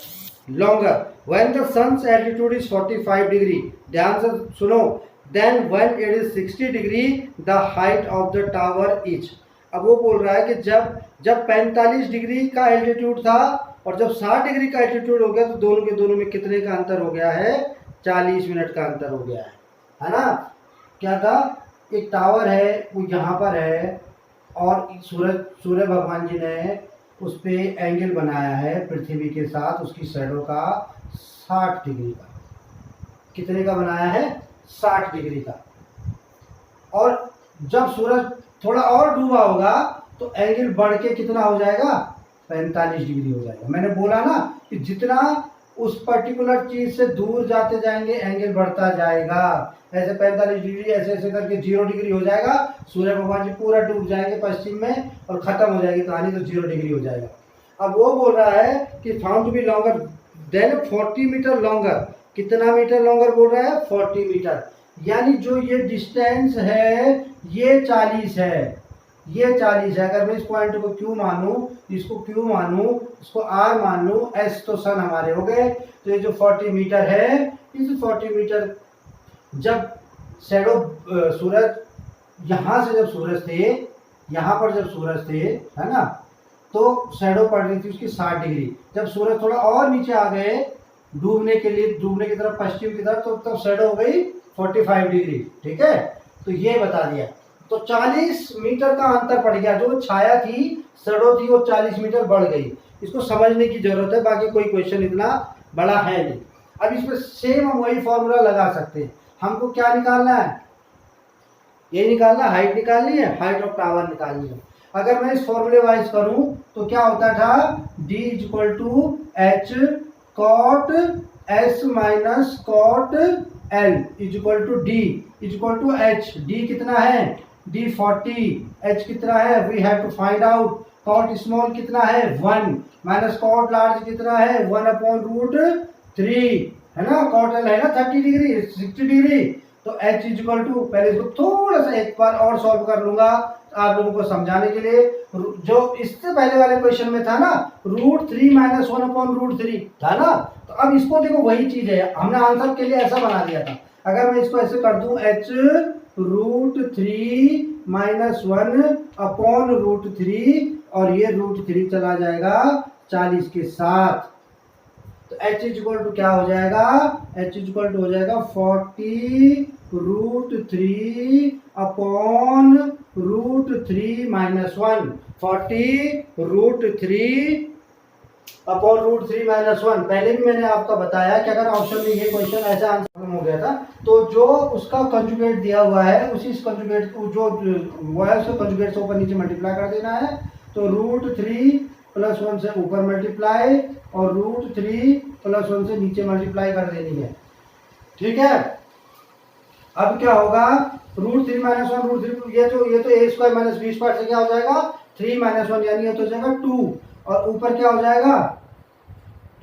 longer. When the sun's altitude is 45 degree. ध्यान से सुनो. Then when it is 60 degree, the height of the tower is. अब वो बोल रहा है कि जब 45 डिग्री का एल्टीट्यूड था और जब 60 डिग्री का एल्टीट्यूड हो गया तो दोनों के दोनों में कितने का अंतर हो गया है? 40 मिनट का अंतर हो गया है ना? क्या था? एक टावर है वो यहाँ पर है और सूर्य भगवान जी ने उस पे एंगल बनाया है पृथ्वी के साथ, उसकी शैडो का 60 डिग्री का। कितने का बनाया है? 60 डिग्री का। और जब सूरज थोड़ा और डूबा होगा तो एंगल बढ़ के कितना हो जाएगा? 45 डिग्री हो जाएगा। मैंने बोला ना कि जितना उस पर्टिकुलर चीज से दूर जाते जाएंगे एंगल बढ़ता जाएगा। ऐसे 45 डिग्री ऐसे ऐसे करके 0 डिग्री हो जाएगा, सूर्य भगवान जी पूरा डूब जाएंगे पश्चिम में और खत्म हो जाएगी कहानी, तो 0 डिग्री हो जाएगा। अब वो बोल रहा है कि found to be longer than 40 metre longer. कितना मीटर लॉन्गर बोल रहा है? 40 मीटर। यानी जो ये डिस्टेंस है ये 40 है, ये 40 है। अगर मैं इस पॉइंट को क्यू मानूं, इसको क्यू मानूं, इसको आर मान लूं, एस तो सन हमारे हो गए, तो ये जो 40 मीटर है, इस 40 मीटर जब शैडो सूरज यहाँ से जब सूरज थे, यहाँ पर जब सूरज थे, है ना, तो शैडो पड़ रही थी उसकी 60 डिग्री। जब सूरज थोड़ा और नीचे आ गए डूबने के लिए, डूबने की तरफ पश्चिम की तरफ, तो तब शैडो हो गई 45 डिग्री। ठीक है, तो ये बता दिया। तो 40 मीटर का अंतर पड़ गया, जो छाया थी, शैडो थी, वो 40 मीटर बढ़ गई। इसको समझने की जरूरत है, बाकी कोई क्वेश्चन इतना बड़ा है नहीं। अब इसमें सेम हम वही फॉर्मूला लगा सकते हैं। हमको क्या निकालना है? ये निकालना, हाइट निकालनी है, हाइट ऑफ टावर निकालनी है। अगर मैं इस फॉर्मूले वाइज करूं तो क्या होता था? D equal to H cot S minus cot L equal to D equal to H. D कितना है? D 40, एच कितना है? We have to find out. Cot small कितना है? 1 माइनस कॉट लार्ज कितना है? 1/√3 है ना। कॉट एल है ना 30 डिग्री 60 डिग्री, तो एच इक्वल टू, पहले इसको थोड़ा सा एक बार और सॉल्व कर लूंगा आप लोगों को समझाने के लिए। जो इससे पहले वाले क्वेश्चन में था ना, √3 माइनस 1/√3 था ना, तो अब इसको देखो वही चीज है, हमने आंसर के लिए ऐसा बना दिया था। अगर मैं इसको ऐसे कर दूं, h √3 माइनस 1/√3 और ये √3 चला जाएगा 40 के साथ, तो h इक्वल टू क्या हो जाएगा? h इक्वल टू हो जाएगा 40√3/√3 माइनस 1। 40√3/√3 माइनस 1। पहले भी मैंने आपको बताया कि अगर ऑप्शन में ये क्वेश्चन ऐसा आंसर हो गया था तो जो उसका कंजुगेट दिया हुआ है उसी कंजुगेट को जो वो है उसको कंजुगेट से ऊपर नीचे मल्टीप्लाई कर देना है। तो √3 + 1 से ऊपर मल्टीप्लाई और √3 + 1 से नीचे मल्टीप्लाई कर देनी है। ठीक है, अब क्या होगा? √3 माइनस 1 √3, ये तो a² माइनस b² से क्या हो जाएगा? 3 माइनस 1, यानी ये तो हो जाएगा 2, और ऊपर क्या हो जाएगा?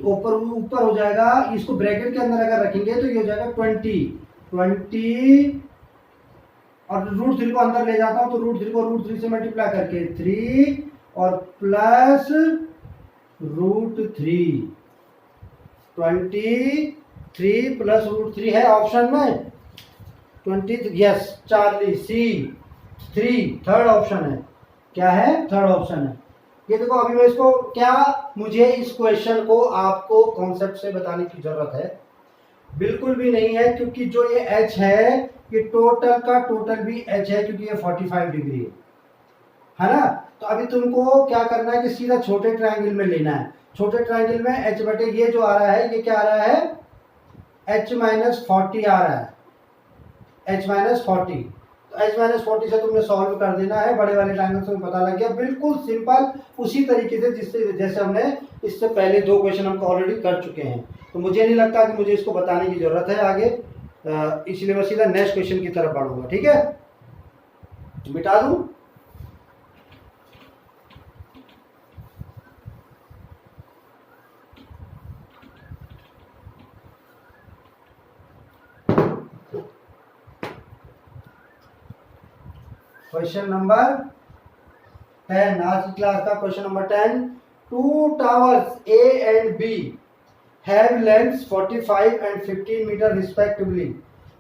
ऊपर हो जाएगा, इसको ब्रैकेट के अंदर अगर रखेंगे तो ये हो जाएगा 20 और √3 को अंदर ले जाता हूं तो √3 को √3 से मल्टीप्लाई करके 3 और प्लस √3, 23 + √3 है ऑप्शन में। 20, यस चार्ली, सी 3, थर्ड ऑप्शन है। क्या है? थर्ड ऑप्शन है। ये देखो अभी मैं इसको क्या, मुझे इस क्वेश्चन को आपको कॉन्सेप्ट से बताने की जरूरत है? बिल्कुल भी नहीं है, क्योंकि जो ये h है ये टोटल का टोटल भी h है, क्योंकि ये 45 डिग्री है ना। तो अभी तुमको क्या करना है कि सीधा छोटे ट्रायंगल में लेना है। छोटे ट्रायंगल में h बटे ये जो आ रहा है, ये क्या आ रहा है? h-40 आ रहा है, h-40। तो h-40 से तुमने सॉल्व कर देना है। बड़े वाले ट्रायंगल से पता लग गया, बिल्कुल सिंपल, उसी तरीके से जिससे जैसे हमने इससे पहले 2 क्वेश्चन हमको ऑलरेडी कर चुके हैं। तो मुझे नहीं लगता कि मुझे इसको बताने की जरूरत है आगे, इसलिए मैं सीधा नेक्स्ट क्वेश्चन की तरफ बढ़ूंगा। ठीक है, मिटा दूं। क्वेश्चन नंबर 10, आज की क्लास का question number 10। 2 towers A and B have lengths 45 and 15 meter respectively.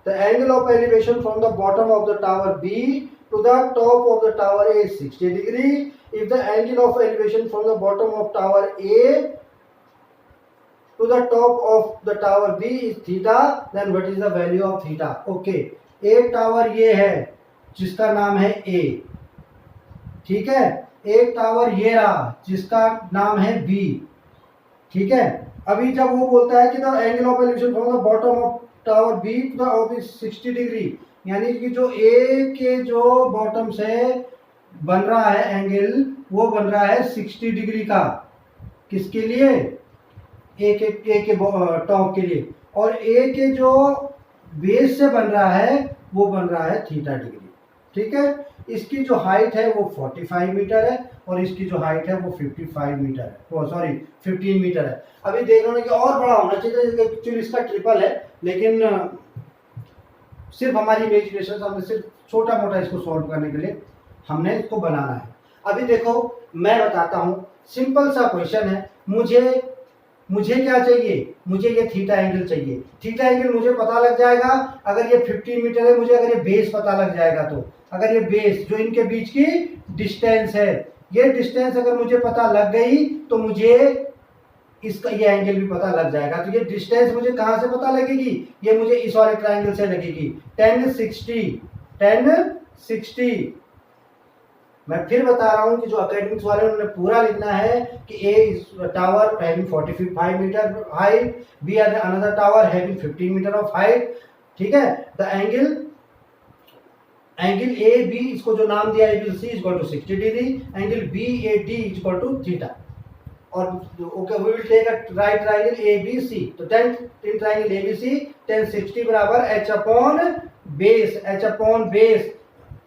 The angle of elevation from the bottom of the tower B to the top of the tower A is 60 degree. If the angle of elevation from the bottom of tower A to the top of the tower B is theta, then what is the value of theta? Okay, एक tower ये है जिसका नाम है A, ठीक है। एक tower ये रहा जिसका नाम है B, ठीक है। अभी जब वो बोलता है कि the angle of elevation from the bottom of tower B to the of 60 degree, यानी कि जो A के जो बॉटम से बन रहा है एंगल, वो बन रहा है 60 डिग्री का। किसके लिए? A के टॉप के लिए। और A के जो बेस से बन रहा है वो बन रहा है थीटा डिग्री, ठीक है। इसकी जो हाइट है वो 45 मीटर है और इसकी जो हाइट है वो 55 मीटर है, वो सॉरी 15 मीटर है। अभी देख रहे हो कि और बड़ा होना चाहिए, एक्चुअली इसका ट्रिपल है, लेकिन सिर्फ हमारी इमेजिनेशन से हमने सिर्फ छोटा मोटा इसको सॉल्व करने के लिए हमने इसको बनाना है। अभी देखो मैं बताता हूँ, सिंपल सा क्वेश्चन है। मुझे क्या चाहिए? मुझे ये थीटा एंगल चाहिए। थीटा एंगल मुझे पता लग जाएगा अगर ये 15 मीटर है, मुझे अगर ये बेस पता लग जाएगा तो। अगर ये बेस जो इनके बीच की डिस्टेंस है, ये डिस्टेंस अगर मुझे पता लग गई तो मुझे इसका ये एंगल भी पता लग जाएगा। तो ये डिस्टेंस मुझे कहाँ से पता लगेगी? ये मुझे इस वाले ट्रायंगल से लगेगी, 10 मैं फिर बता रहा हूं कि जो एकेडमिक्स वाले उन्होंने पूरा लिखना है कि A tower having 45 metre height, B another tower having 15 metre of height, ठीक है। द एंगल AB, इसको जो नाम दिया angle C equal to 60 degree, angle BAD equal to theta. और okay, we will take a right triangle ABC। तो 10 triangle ABC 10 60 बराबर h upon base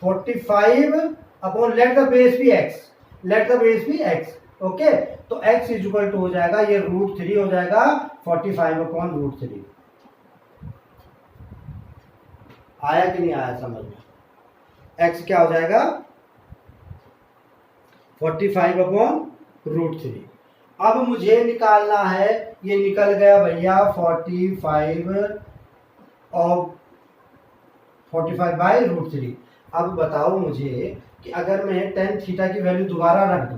45 upon let the base B x, okay. तो x is equal to हो जाएगा, ये √3 हो जाएगा 45 upon √3। आया कि नहीं आया समझ में? x क्या हो जाएगा? 45 अपॉन √3। अब मुझे निकालना है, ये निकल गया भैया 45 बाई √3। अब बताओ मुझे कि अगर मैं tan थीटा की वैल्यू दोबारा रख दूं,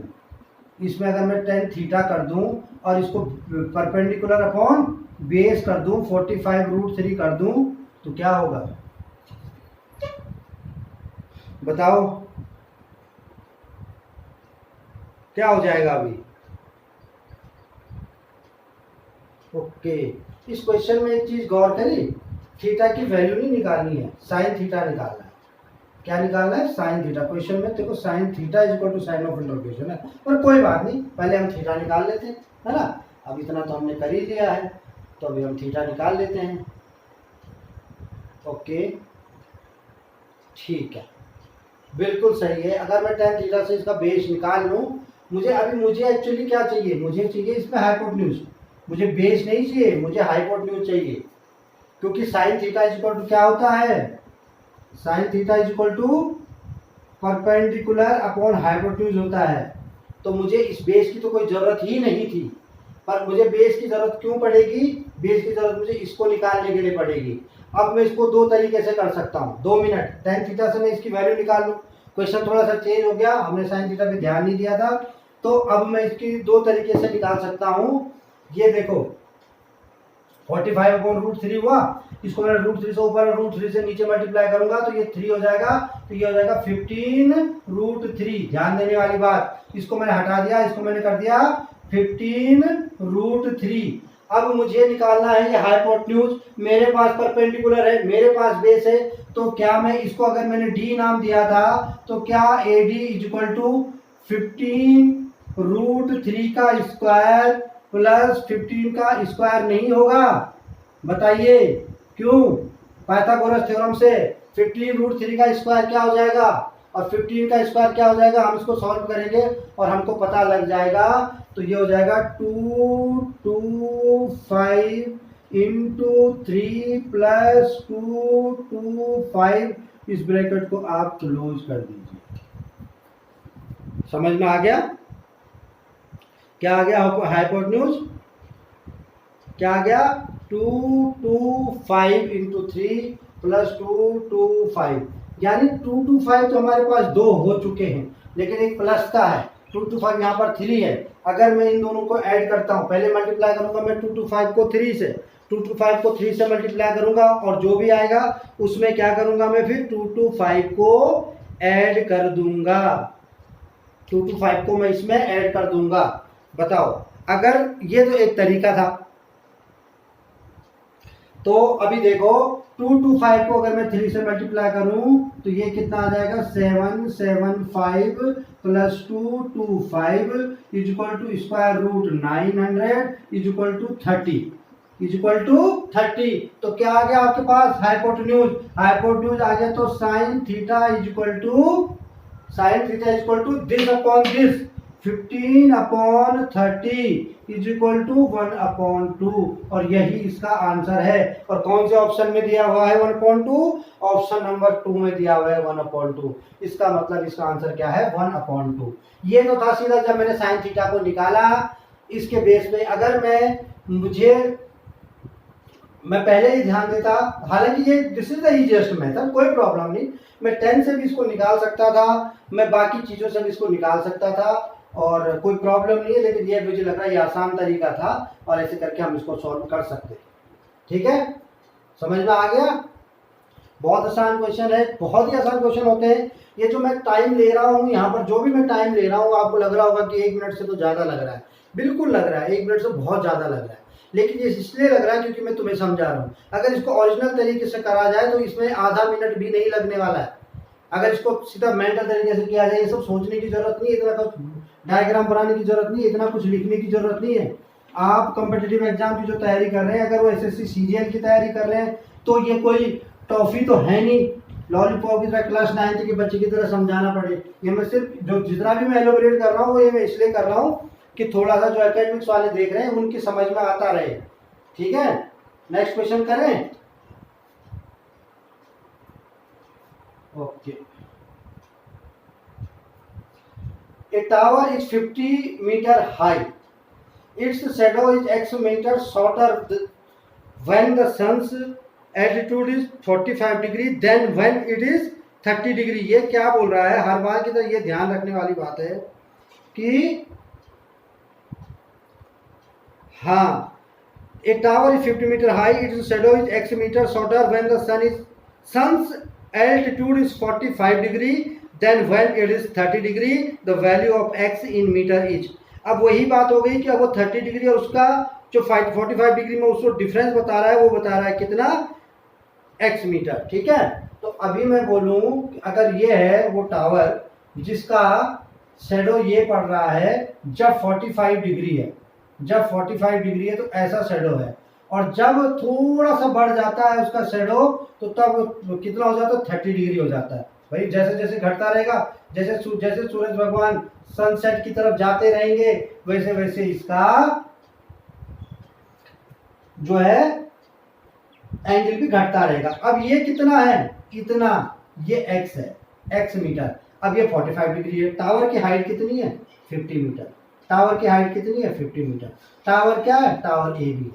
इसमें अगर मैं tan थीटा कर दूं और इसको परपेंडिकुलर अपॉन बेस कर दूं, 45 √3 कर दूं, तो क्या होगा बताओ? क्या हो जाएगा अभी? ओके, इस क्वेश्चन में एक चीज गौर करी, थीटा की वैल्यू नहीं निकालनी है, साइन थीटा निकालना है। क्या निकालना है? Sine theta. क्वेश्चन में देखो sine theta is equal to sine of interpolation है, पर कोई बात नहीं, पहले हम थीटा निकाल लेते हैं, है ना। अब इतना तो हमने कर ही लिया है, तो अभी हम थीटा निकाल लेते हैं। ओके, ठीक है, बिल्कुल सही है। अगर मैं tan थीटा से इसका बेस निकाल लूँ, मुझे एक्चुअली क्या चाहिए? मुझे चाहिए इसमें हाइपोटेन्यूज, मुझे बेस नहीं चाहिए, मुझे हाइपोटेन्यूज चाहिए। क्योंकि sine theta is equal to क्या होता है? Sine theta is equal to perpendicular upon hypotenuse होता है। तो मुझे इस बेस की तो कोई ज़रूरत ही नहीं थी, पर मुझे बेस की ज़रूरत क्यों पड़ेगी? बेस की ज़रूरत मुझे इसको निकालने के लिए पड़ेगी। अब मैं इसको दो तरीके से कर सकता हूँ, 2 मिनट। tan थीटा से मैं इसकी वैल्यू निकाल लूँ। क्वेश्चन थोड़ा सा चेंज हो गया, हमने sin थीटा पे ध्यान नहीं दिया था, तो अब मैं इसकी दो तरीके से निकाल सकता हूँ। ये देखो 45/√3 हुआ, इसको मैं √3 से ऊपर और √3 से नीचे मल्टीप्लाई करूंगा तो ये 3 हो जाएगा, तो ये हो जाएगा 15√3। ध्यान देने वाली बात, इसको मैंने हटा दिया, इसको मैंने कर दिया 15√3। अब मुझे निकालना है ये हाइपोटेन्यूज। मेरे पास परपेंडिकुलर है, मेरे पास बेस है, तो क्या मैं इसको, अगर मैंने डी नाम दिया था, तो क्या AD इक्वल टू 15√3 का स्क्वायर प्लस 15 का स्क्वायर नहीं होगा? बताइए क्यों? पाइथागोरस थ्योरम से 15√3 का स्क्वायर क्या हो जाएगा और 15 का स्क्वायर क्या हो जाएगा, हम इसको सॉल्व करेंगे और हमको पता लग जाएगा। तो ये हो जाएगा 225 इंटू 3 प्लस 225, इस ब्रैकेट को आप क्लोज कर दीजिए। समझ में आ गया? क्या आ गया हाइपोटेन्यूज? क्या आ गया? 225 इंटू 3 प्लस 225, यानी 225 तो हमारे पास दो हो चुके हैं, लेकिन एक प्लस का है। 225 यहाँ पर 3 है। अगर मैं इन दोनों को ऐड करता हूँ, पहले मल्टीप्लाई करूंगा मैं 225 को 3 से, 225 को 3 से मल्टीप्लाई करूंगा और जो भी आएगा उसमें क्या करूंगा मैं, फिर 225 को ऐड कर दूंगा। 225 को मैं इसमें ऐड कर दूंगा। बताओ, अगर ये तो एक तरीका था, तो अभी देखो 225 को अगर मैं 3 से मल्टीप्लाई करूं तो ये कितना आ जाएगा, 775 plus 225 equal to square root 900 equal to 30 तो क्या आ गया आपके पास? हाइपोटेन्यूज। हाइपोटेन्यूज आ गया तो sine theta equal to this upon this, 15/30 is equal to 1/2, और यही इसका आंसर है। और कौन से ऑप्शन में दिया हुआ है 1/2? ऑप्शन नंबर 2 में दिया हुआ है 1/2। इसका मतलब इसका आंसर क्या है? 1/2। ये तो था सीधा जब मैंने साइन थीटा को निकाला। इसके बेस पे अगर मैं पहले ही ध्यान देता, हालांकि ये this is the easiest method, कोई प्रॉब्लम नहीं, मैं 10 से भी इसको निकाल सकता था, मैं बाकी चीजों से भी इसको निकाल सकता था और कोई प्रॉब्लम नहीं है, लेकिन ये मुझे लग रहा है ये आसान तरीका था और ऐसे करके हम इसको सॉल्व कर सकते हैं। ठीक है, समझ में आ गया? बहुत आसान क्वेश्चन है, बहुत ही आसान क्वेश्चन होते हैं। ये जो मैं टाइम ले रहा हूँ यहाँ पर, जो भी मैं टाइम ले रहा हूँ, आपको लग रहा होगा कि 1 मिनट से तो ज्यादा लग रहा है, बिल्कुल लग रहा है 1 मिनट से बहुत ज्यादा लग रहा है, लेकिन ये इसलिए लग रहा है क्योंकि मैं तुम्हें समझा रहा हूँ। अगर इसको ओरिजिनल तरीके से करा जाए तो इसमें आधा मिनट भी नहीं लगने वाला है। अगर इसको सीधा मेंटल तरीके से किया जाए, ये सब सोचने की जरूरत नहीं है, इतना कुछ डायग्राम बनाने की जरूरत नहीं है, इतना कुछ लिखने की जरूरत नहीं है। आप कॉम्पिटिटिव एग्जाम की जो तैयारी कर रहे हैं, अगर वो SSC CGL की तैयारी कर रहे हैं, तो ये कोई टॉफी तो है नहीं, लॉलीपॉप की तरह क्लास 9th के बच्चे की तरह समझाना पड़े। ये मैं सिर्फ जो जितना भी मैं एलोबरेट कर रहा हूँ, वो ये मैं इसलिए कर रहा हूँ कि थोड़ा सा जो एकेडमिक्स वाले देख रहे हैं उनकी समझ में आता रहे। ठीक है, नेक्स्ट क्वेश्चन करें। Okay, a tower is 50 meter high, its shadow is x meter shorter when the sun's altitude is 45 degree then when it is 30 degree। ये क्या बोल रहा है? हर बार की तरह ये ध्यान रखने वाली बात है कि हाँ, a tower is 50 meter high, its shadow is x meter shorter when the sun's altitude is 45 degree then when it is 30 degree the value of x in meter is। अब वही बात हो गई कि अब वो 30 डिग्री और उसका जो 45 डिग्री में उसको डिफरेंस बता रहा है, वो बता रहा है कितना? x metre. ठीक है, तो अभी मैं बोलूं अगर ये है वो टावर जिसका शेडो ये पड़ रहा है जब 45 डिग्री है, जब 45 डिग्री है तो ऐसा शेडो है, और जब थोड़ा सा बढ़ जाता है उसका शेडो तो तब कितना हो जाता है? 30 डिग्री हो जाता है। भाई जैसे जैसे घटता रहेगा, जैसे सूरज भगवान सनसेट की तरफ जाते रहेंगे, वैसे वैसे इसका जो है एंगल भी घटता रहेगा। अब ये कितना है? इतना, ये x है, x मीटर। अब ये 45 डिग्री है। टावर की हाइट कितनी है? 50 मीटर। टावर की हाइट कितनी है? 50 मीटर। टावर क्या है? टावर ए बी है।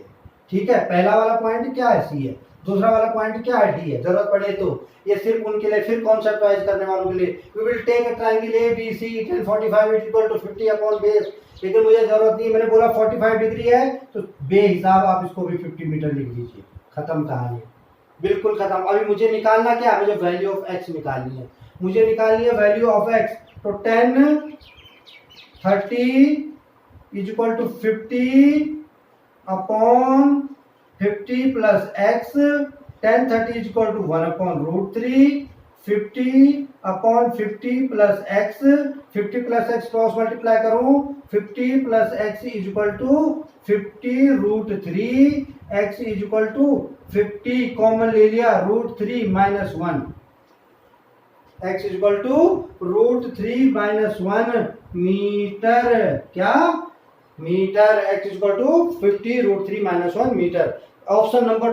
ठीक है, पहला वाला पॉइंट क्या है? सी है। दूसरा वाला पॉइंट क्या है, डी है, जरूरत पड़े तो। ये सिर्फ उनके लिए, फिर कॉन्सेप्टवाइज करने वालों के लिए, we will take a triangle A B C tan 45 = 50 upon base. लेकिन मुझे जरूरत नहीं, मैंने बोला 45 डिग्री है तो बेहिसाब आप इसको भी 50 मीटर लिख दीजिए, खत्म कहानी, बिल्कुल खत्म। अभी मुझे निकालना क्या है, मुझे वैल्यू ऑफ एक्स निकालनी है, मुझे निकालनी है वैल्यू ऑफ एक्स। तो tan 30 = 50 upon 50 plus x. tan 30 = 1 upon √3, 50 upon 50 plus x, 50 plus x cross multiply करूं, 50 प्लस एक्स = 50 √3, एक्स = 50 कॉमन ले लिया, √3 - 1, x = √3 - 1 मीटर, क्या metre, x = 50 √3 - 1 metre. Option number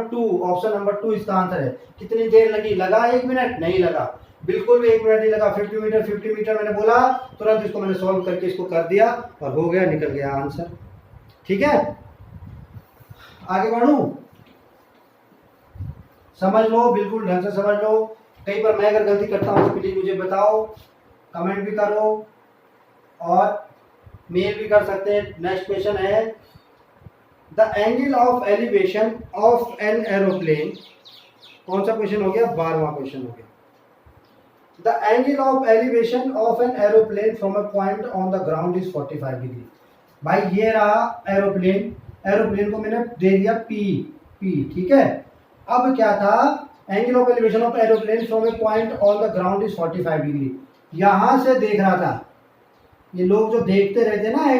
2 इसका आंसर है। कितनी देर लगी, लगा 1 मिनट? नहीं लगा, बिल्कुल भी 1 मिनट नहीं लगा। 50 मीटर मैंने बोला, तुरंत इसको मैंने सॉल्व करके इसको कर दिया और हो गया, निकल गया आंसर। ठीक है, आगे बढ़ूं, समझ लो, बिल्कुल ढंग से समझ लो। कहीं पर मैं अगर गलती करता हूं तो प्लीज मुझे बताओ, कमेंट भी करो और मेल भी कर सकते हैं। नेक्स्ट क्वेश्चन है, the angle of elevation of an aeroplane. कौन सा क्वेश्चन हो गया, 12वां क्वेश्चन हो गया। The angle of elevation of an aeroplane from a point on the ground is 45 degree. भाई ये रहा एरोप्लेन, एरोप्लेन को मैंने दे दिया पी, ठीक है। अब क्या था, angle of elevation of aeroplane from A point on the ground is 45 degree. यहां से देख रहा था, ये लोग जो देखते रहते ना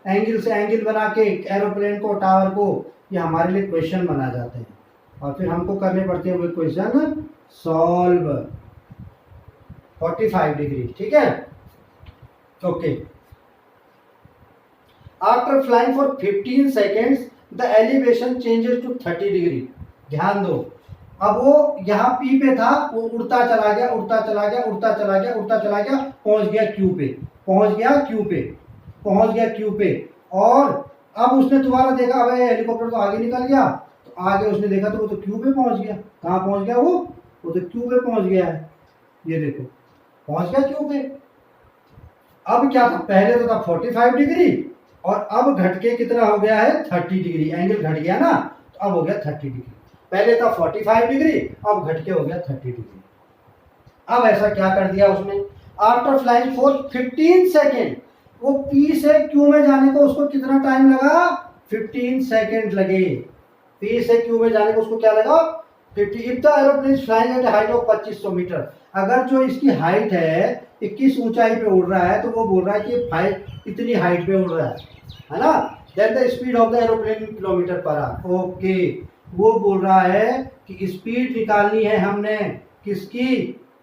एंगल से एंगल बना के एरोप्लेन को, टावर को, ये हमारे लिए क्वेश्चन बना जाते हैं और फिर हमको करने पड़ते हैं वो क्वेश्चन सॉल्व। 45 डिग्री, ठीक है, okay. After flying for 15 seconds the elevation changes to 30 degree. ध्यान दो, अब वो यहाँ पी पे था, वो उड़ता चला गया, पहुंच गया क्यू पे, और अब उसने दोबारा देखा, अब हेलीकॉप्टर तो आगे निकल गया, तो आगे उसने देखा तो वो तो क्यू पे पहुंच गया। कहाँ पहुंच गया वो तो क्यू पे पहुंच गया है, ये देखो पहुंच गया क्यू पे। अब क्या था, पहले तो था 45 डिग्री और अब घट के कितना हो गया है, 30 डिग्री, एंगल घट गया ना, तो अब हो गया 30 डिग्री। पहले था 45 डिग्री, अब घट के हो गया 30 डिग्री। अब ऐसा क्या कर दिया उसने, आफ्टर फ्लाइंग फॉर 15 सेकेंड, वो पी से क्यू में जाने को उसको कितना टाइम लगा, 15 सेकेंड लगे। पी से क्यू में जाने को उसको क्या लगा, 50। If the aeroplane is flying at height of 2500 metre, अगर जो इसकी हाइट है 21 ऊंचाई पे उड़ रहा है, तो वो बोल रहा है कि इतनी हाइट पे उड़ रहा है ना। Then the speed of the aeroplane in kilometre per hour. Okay, वो बोल रहा है कि स्पीड निकालनी है हमने किसकी,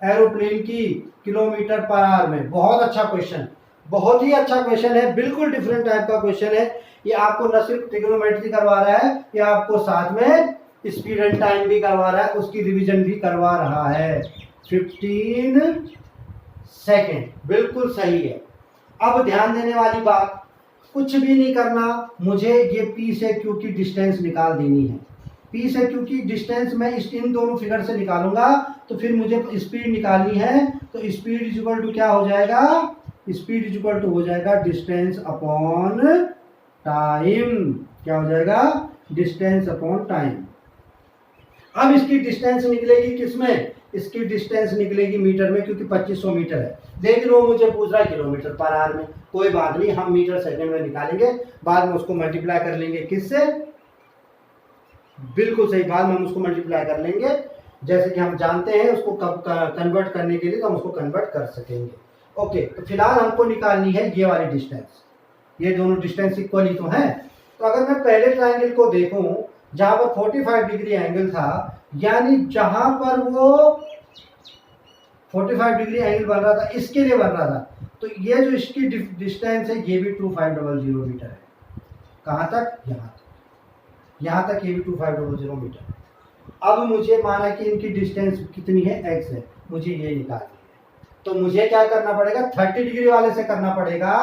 एरोप्लेन की, किलोमीटर पर आवर में। बहुत अच्छा क्वेश्चन, बहुत ही अच्छा क्वेश्चन है, बिल्कुल डिफरेंट टाइप का क्वेश्चन है। ये आपको न सिर्फ ट्रिग्नोमेट्री करवा रहा है, ये आपको साथ में स्पीड एंड टाइम भी करवा रहा है, उसकी रिवीजन भी करवा रहा है। 15 सेकेंड, बिल्कुल सही है। अब ध्यान देने वाली बात, कुछ भी नहीं करना, मुझे ये पी से क्यू की डिस्टेंस निकाल देनी है। पी से क्यू की डिस्टेंस मैं इन दोनों फिगर से निकालूंगा, तो फिर मुझे स्पीड निकालनी है, तो स्पीड इज इक्वल टू क्या हो जाएगा, स्पीड इज इक्वल टू हो जाएगा डिस्टेंस अपॉन टाइम। क्या हो जाएगा, डिस्टेंस अपॉन टाइम। अब इसकी डिस्टेंस निकलेगी किसमें, इसकी डिस्टेंस निकलेगी मीटर में, क्योंकि 2500 मीटर है। लेकिन वो मुझे पूछ रहा है किलोमीटर पर आवर में। कोई बात नहीं, हम मीटर सेकंड में निकालेंगे, बाद में उसको मल्टीप्लाई कर लेंगे किससे, बिल्कुल सही, बाद में हम उसको मल्टीप्लाई कर लेंगे, जैसे कि हम जानते हैं उसको कब कन्वर्ट करने के लिए, तो हम उसको कन्वर्ट कर सकेंगे। ओके, तो फिलहाल हमको निकालनी है ये वाली डिस्टेंस, ये दोनों डिस्टेंस इक्वल ही तो हैं। तो अगर मैं पहले ट्रायंगल को देखूं जहां पर 45 डिग्री एंगल था, यानी जहां पर वो 45 डिग्री एंगल बन रहा था, इसके लिए बन रहा था, तो ये जो इसकी डिस्टेंस है ये भी 2500 मीटर है। कहां तक, यहाँ तक ये भी 2500 मीटर। अब मुझे माना कि इनकी डिस्टेंस कितनी है, x है, मुझे ये निकालनी है। तो मुझे क्या करना पड़ेगा, 30 डिग्री वाले से करना पड़ेगा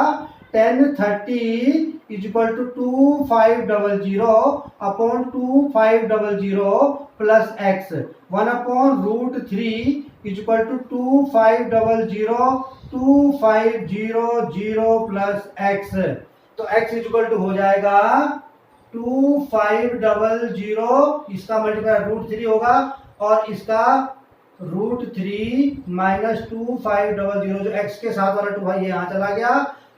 1030 is equal to 2500 upon 2500 plus X, 1 upon root 3 is equal to 2500 plus X. तो x इज इक्वल टू हो जाएगा 2500, इसका मल्टीप्लाई रूट 3 होगा और इसका रूट 3 माइनस 2500, जो x के साथ वाला 2 भाई ये यहाँ चला गया,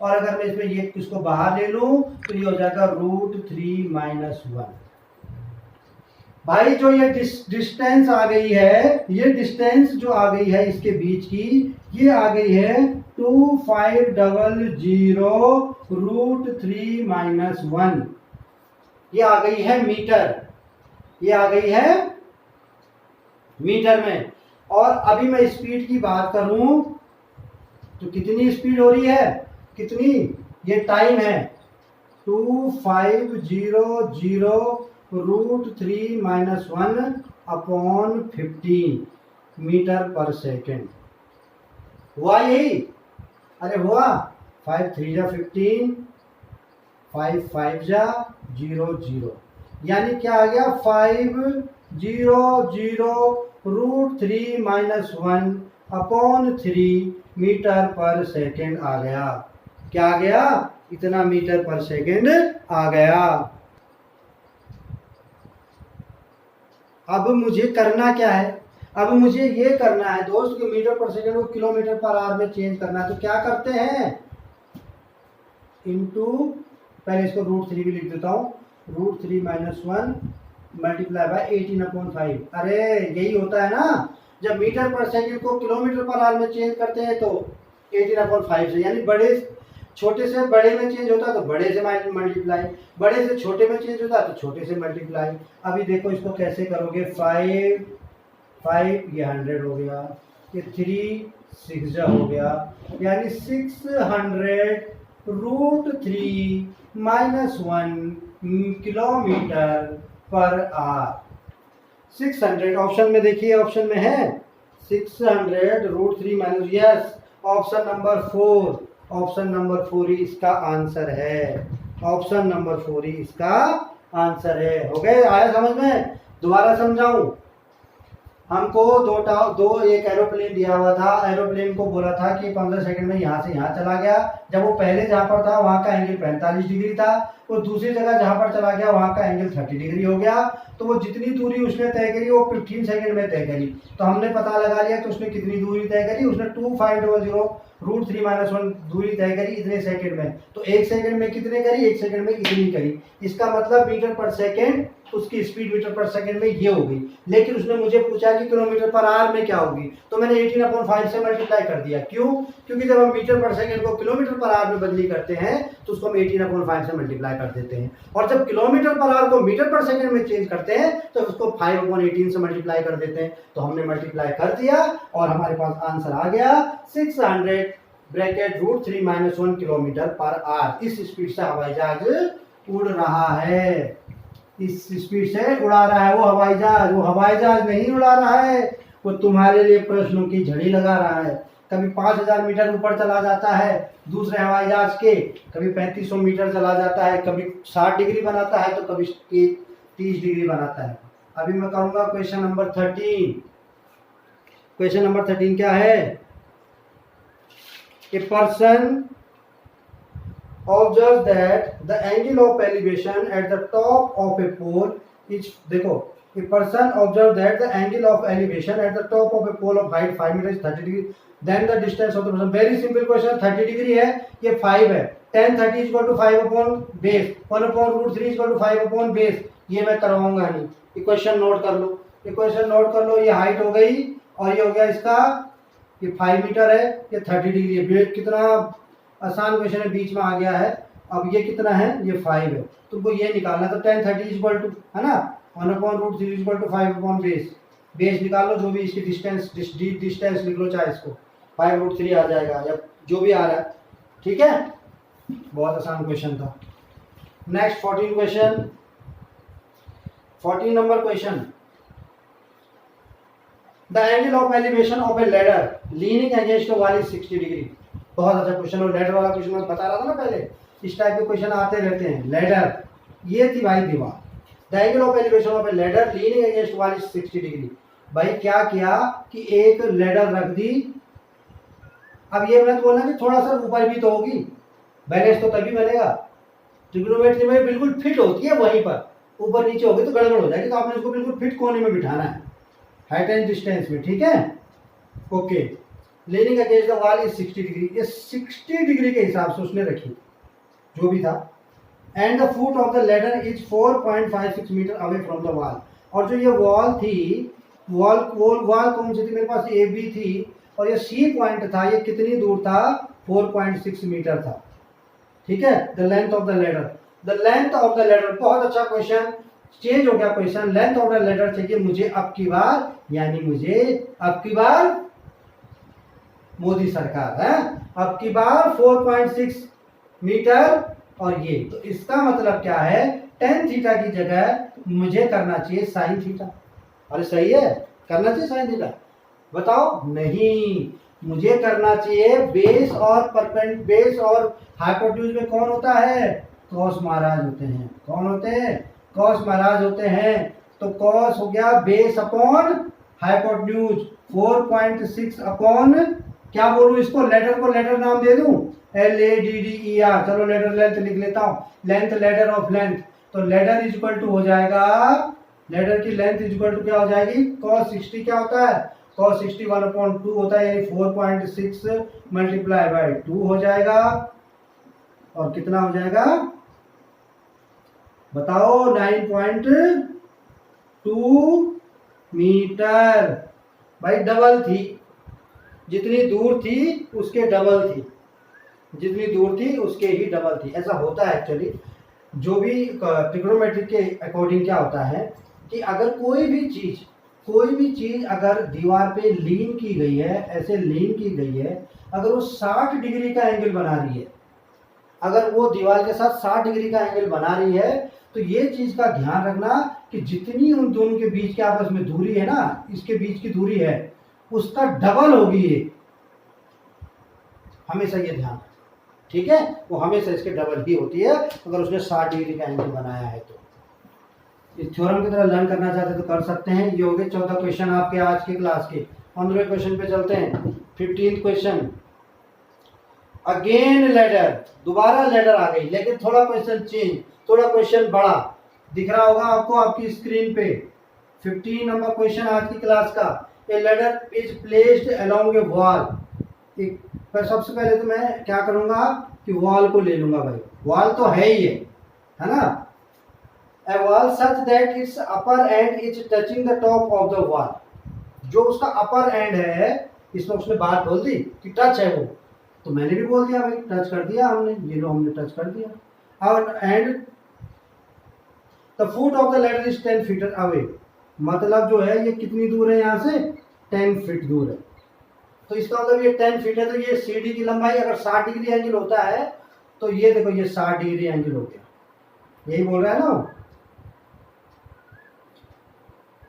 और अगर मैं इसमें ये इसको बाहर ले लूं तो ये हो जाएगा रूट 3 माइनस 1। भाई जो ये डिस्टेंस आ गई है, ये डिस्टेंस जो आ गई है इसके बीच की, ये आ गई है 2500 रूट 3 माइनस 1। ये आ गई है मीटर, ये आ गई है मीटर में। और अभी मैं स्पीड की बात करूं तो कितनी स्पीड हो रही है, कितनी, ये टाइम है 2500 रूट 3 माइनस 1 अपॉन 15 मीटर पर सेकेंड। हुआ यही, अरे हुआ, 5 3 जा 15, 5 5 जा 0 0, यानी क्या आ गया 500 रूट 3 माइनस 1 अपॉन 3 मीटर पर सेकेंड आ गया। क्या आ गया, इतना मीटर पर सेकेंड आ गया। अब मुझे करना क्या है, अब मुझे ये करना है दोस्त कि मीटर पर सेकेंड को किलोमीटर पर आवर में चेंज करना है। तो क्या करते हैं, इनटू, पहले इसको रूट 3 भी लिख देता हूँ, रूट 3 माइनस 1 मल्टीप्लाई बाय 18/5। अरे यही होता है ना, जब मीटर पर सेकेंड को किलोमीटर पर आवर में चेंज करते हैं तो 18/5 से, यानी बड़े छोटे से बड़े में चेंज होता है तो बड़े से मल्टीप्लाई, बड़े से छोटे में चेंज होता है तो छोटे से मल्टीप्लाई। अभी देखो इसको कैसे करोगे, 5 5 ये 100 हो गया, ये 3 6 हो गया, यानी 600 root 3 minus 1 kilometre per hour. 600 option में देखिए, ऑप्शन में है 600 root 3 minus, yes option number 4, option number 4 ही इसका आंसर है, ऑप्शन नंबर 4 ही इसका आंसर है। हो गए, आया समझ में? दोबारा समझाऊं, हमको दो एक एरोप्लेन दिया हुआ था, एरोप्लेन को बोला था कि 15 सेकंड में यहाँ से यहाँ चला गया। जब वो पहले जहाँ पर था वहाँ का एंगल 45 डिग्री था, वो दूसरी जगह जहाँ पर चला गया वहाँ का एंगल 30 डिग्री हो गया। तो वो जितनी दूरी उसने तय करी वो 15 सेकंड में तय करी। तो हमने पता लगा लिया कि उसने कितनी दूरी तय करी, उसने 2500 रूट 3 माइनस 1 दूरी तय करी इतने सेकंड में। तो 1 सेकंड में कितने करी, 1 सेकंड में इतनी करी। इसका मतलब मीटर पर सेकंड, उसकी स्पीड मीटर पर सेकंड में ये हो गई। लेकिन उसने मुझे पूछा कि किलोमीटर पर आवर में क्या होगी, तो मैंने 18/5 से मल्टीप्लाई कर दिया। क्यों? क्योंकि जब हम मीटर पर सेकंड को किलोमीटर पर आवर में बदली करते हैं तो उसको हम 18/5 से मल्टीप्लाई कर देते हैं, और जब किलोमीटर पर आवर को मीटर पर सेकंड में चेंज करते हैं तो उसको 5/18 से मल्टीप्लाई कर देते हैं। तो हमने मल्टीप्लाई कर दिया और हमारे पास आंसर आ गया 600 bracket root 3 minus 1 kilometre per hour. इस स्पीड से हवाई जहाज उड़ रहा है, इस स्पीड से उड़ा रहा है वो हवाई जहाज नहीं उड़ा रहा है, वो तुम्हारे लिए प्रश्नों की झड़ी लगा रहा है। कभी 5000 मीटर ऊपर चला जाता है दूसरे हवाई जहाज के, कभी 3500 मीटर चला जाता है, कभी 60 डिग्री बनाता है तो कभी 30 डिग्री बनाता है। अभी मैं करूंगा क्वेश्चन नंबर 13। क्वेश्चन नंबर 13 क्या है, a person observes that the angle of elevation at the top of a pole is, देखो, a person observes that the angle of elevation at the top of a pole of height 5 meters 30 degree, then the distance of the person, very simple question, 30 degree है, ये 5 है, tan 30 equal to 5 upon base 1 upon root 3 equal to 5 upon base. ये मैं करवाऊंगा नहीं, equation note कर लो, equation note कर लो। ये हाइट हो गई और ये हो गया इसका, ये 5 मीटर है, ये 30 डिग्री है। कितना आसान क्वेश्चन है, बीच में आ गया है। अब ये कितना है, ये 5 है, तुमको ये निकालना है। तो tan 30 इक्वल टू, है ना, 1 upon root 3 equal to 5 upon base. Base निकाल लो, जो भी इसकी डिस्टेंस लिख लो, चाहे इसको 5 रूट 3 आ जाएगा या जो भी आ रहा है, ठीक है। बहुत आसान क्वेश्चन था। Next 14 question, 14 number question, the angle of elevation of A ladder leaning against a wall is 60 degree. बहुत अच्छा क्वेश्चन। और लेडर वाला क्वेश्चन मैं बता रहा था ना पहले, इस टाइप के क्वेश्चन आते रहते हैं। लेडर, ये थी भाई दीवार। The angle of elevation of A ladder leaning against wall is 60 degree. भाई क्या किया कि एक लेडर रख दी। अब ये मैं बोलना कि थोड़ा सा ऊपर भी तो होगी, बैलेंस तो तभी बनेगा। ट्रिग्नोमेट्री में बिल्कुल फिट होती है वहीं पर, ऊपर नीचे होगी तो गड़बड़ हो जाएगी। तो आपने इसको बिल्कुल फिट कोने में बिठाना है, हाइट एंड डिस्टेंस में, ठीक है। Okay, leaning against the wall is 60 degree. ये 60 डिग्री के हिसाब से उसने रखी, जो भी था। And the foot of the ladder is 4.56 metre away from the wall. और जो ये वॉल थी, वॉल कौन सी थी मेरे पास, ए बी थी, और ये सी पॉइंट था, ये कितनी दूर था, 4.6 मीटर था, ठीक है। The length of the ladder, the length of the ladder, बहुत अच्छा क्वेश्चन, चेंज हो गया question. Length of the ladder चाहिए मुझे अब की बार, यानी मुझे अब की बार मोदी सरकार है, अब की बार 4.6 मीटर। और ये तो इसका मतलब क्या है, tan थीटा की जगह मुझे करना चाहिए sin थीटा। अरे सही है, करना चाहिए sin थीटा, बताओ। नहीं, मुझे करना चाहिए बेस और हाइपोटेन्यूज में कौन होता है, कॉस महाराज होते हैं। कौन होते हैं, कॉस महाराज होते हैं। तो कॉस हो गया बेस अपॉन हाइपोटेन्यूज, 4.6 अपॉन, क्या बोलूं इसको, लेटर को लेटर नाम दे दूं, LADDER। चलो लेटर लेंथ लिख लेता हूं, लेंथ लेडर ऑफ लेंथ। तो लेडर इज इक्वल टू हो जाएगा, लेडर की लेंथ इज इक्वल टू क्या हो जाएगी, cos 60 क्या होता है, cos 60 1/2 होता है, यानी 4.6 मल्टीप्लाई बाय 2 हो जाएगा। और कितना हो जाएगा बताओ, 9.2 मीटर। भाई डबल थी, जितनी दूर थी उसके डबल थी, जितनी दूर थी उसके ही डबल थी। ऐसा होता है एक्चुअली, जो भी ट्रिग्नोमेट्री के अकॉर्डिंग क्या होता है कि अगर कोई भी चीज अगर दीवार पे लीन की गई है, ऐसे लीन की गई है, अगर वो 60 डिग्री का एंगल बना रही है, अगर वो दीवार के साथ 60 डिग्री का एंगल बना रही है, तो ये चीज का ध्यान रखना कि जितनी उन दोनों के बीच के आपस में दूरी है ना, इसके बीच की दूरी है, उसका डबल होगी ये, हमेशा ये ध्यान, ठीक है। वो हमेशा इसके डबल ही होती है अगर उसने 60 डिग्री का एंगल बनाया है। तो इस थ्योरम की तरह लर्न करना चाहते तो कर सकते हैं। ये हो गए 14 क्वेश्चन आपके आज के क्लास के। 15वें क्वेश्चन पे चलते हैं। 15th क्वेश्चन, अगेन लेडर, दोबारा लेडर आ गई, लेकिन थोड़ा क्वेश्चन चेंज, थोड़ा क्वेश्चन बड़ा दिख रहा होगा आपको आपकी स्क्रीन पे। 15 नंबर क्वेश्चन आज की क्लास का। A ladder is placed along a wall. सबसे पहले तो मैं क्या करूंगा कि वॉल को ले लूंगा। भाई वॉल तो है ही है ना। A wall such that its upper end is touching the top of the wall. जो उसका अपर एंड है, इसमें उसने बात बोल दी कि टच है वो, तो मैंने भी बोल दिया भाई टच कर दिया हमने, ये लो हमने टच कर दिया। और and the foot of the ladder is 10 feet away. मतलब जो है ये कितनी दूर है, यहाँ से 10 फीट दूर है। तो इसका मतलब ये 10 फीट है, तो ये सीढ़ी की लंबाई अगर 60 डिग्री एंगल होता है, तो ये देखो ये 60 डिग्री एंगल हो गया, यही बोल रहा है ना,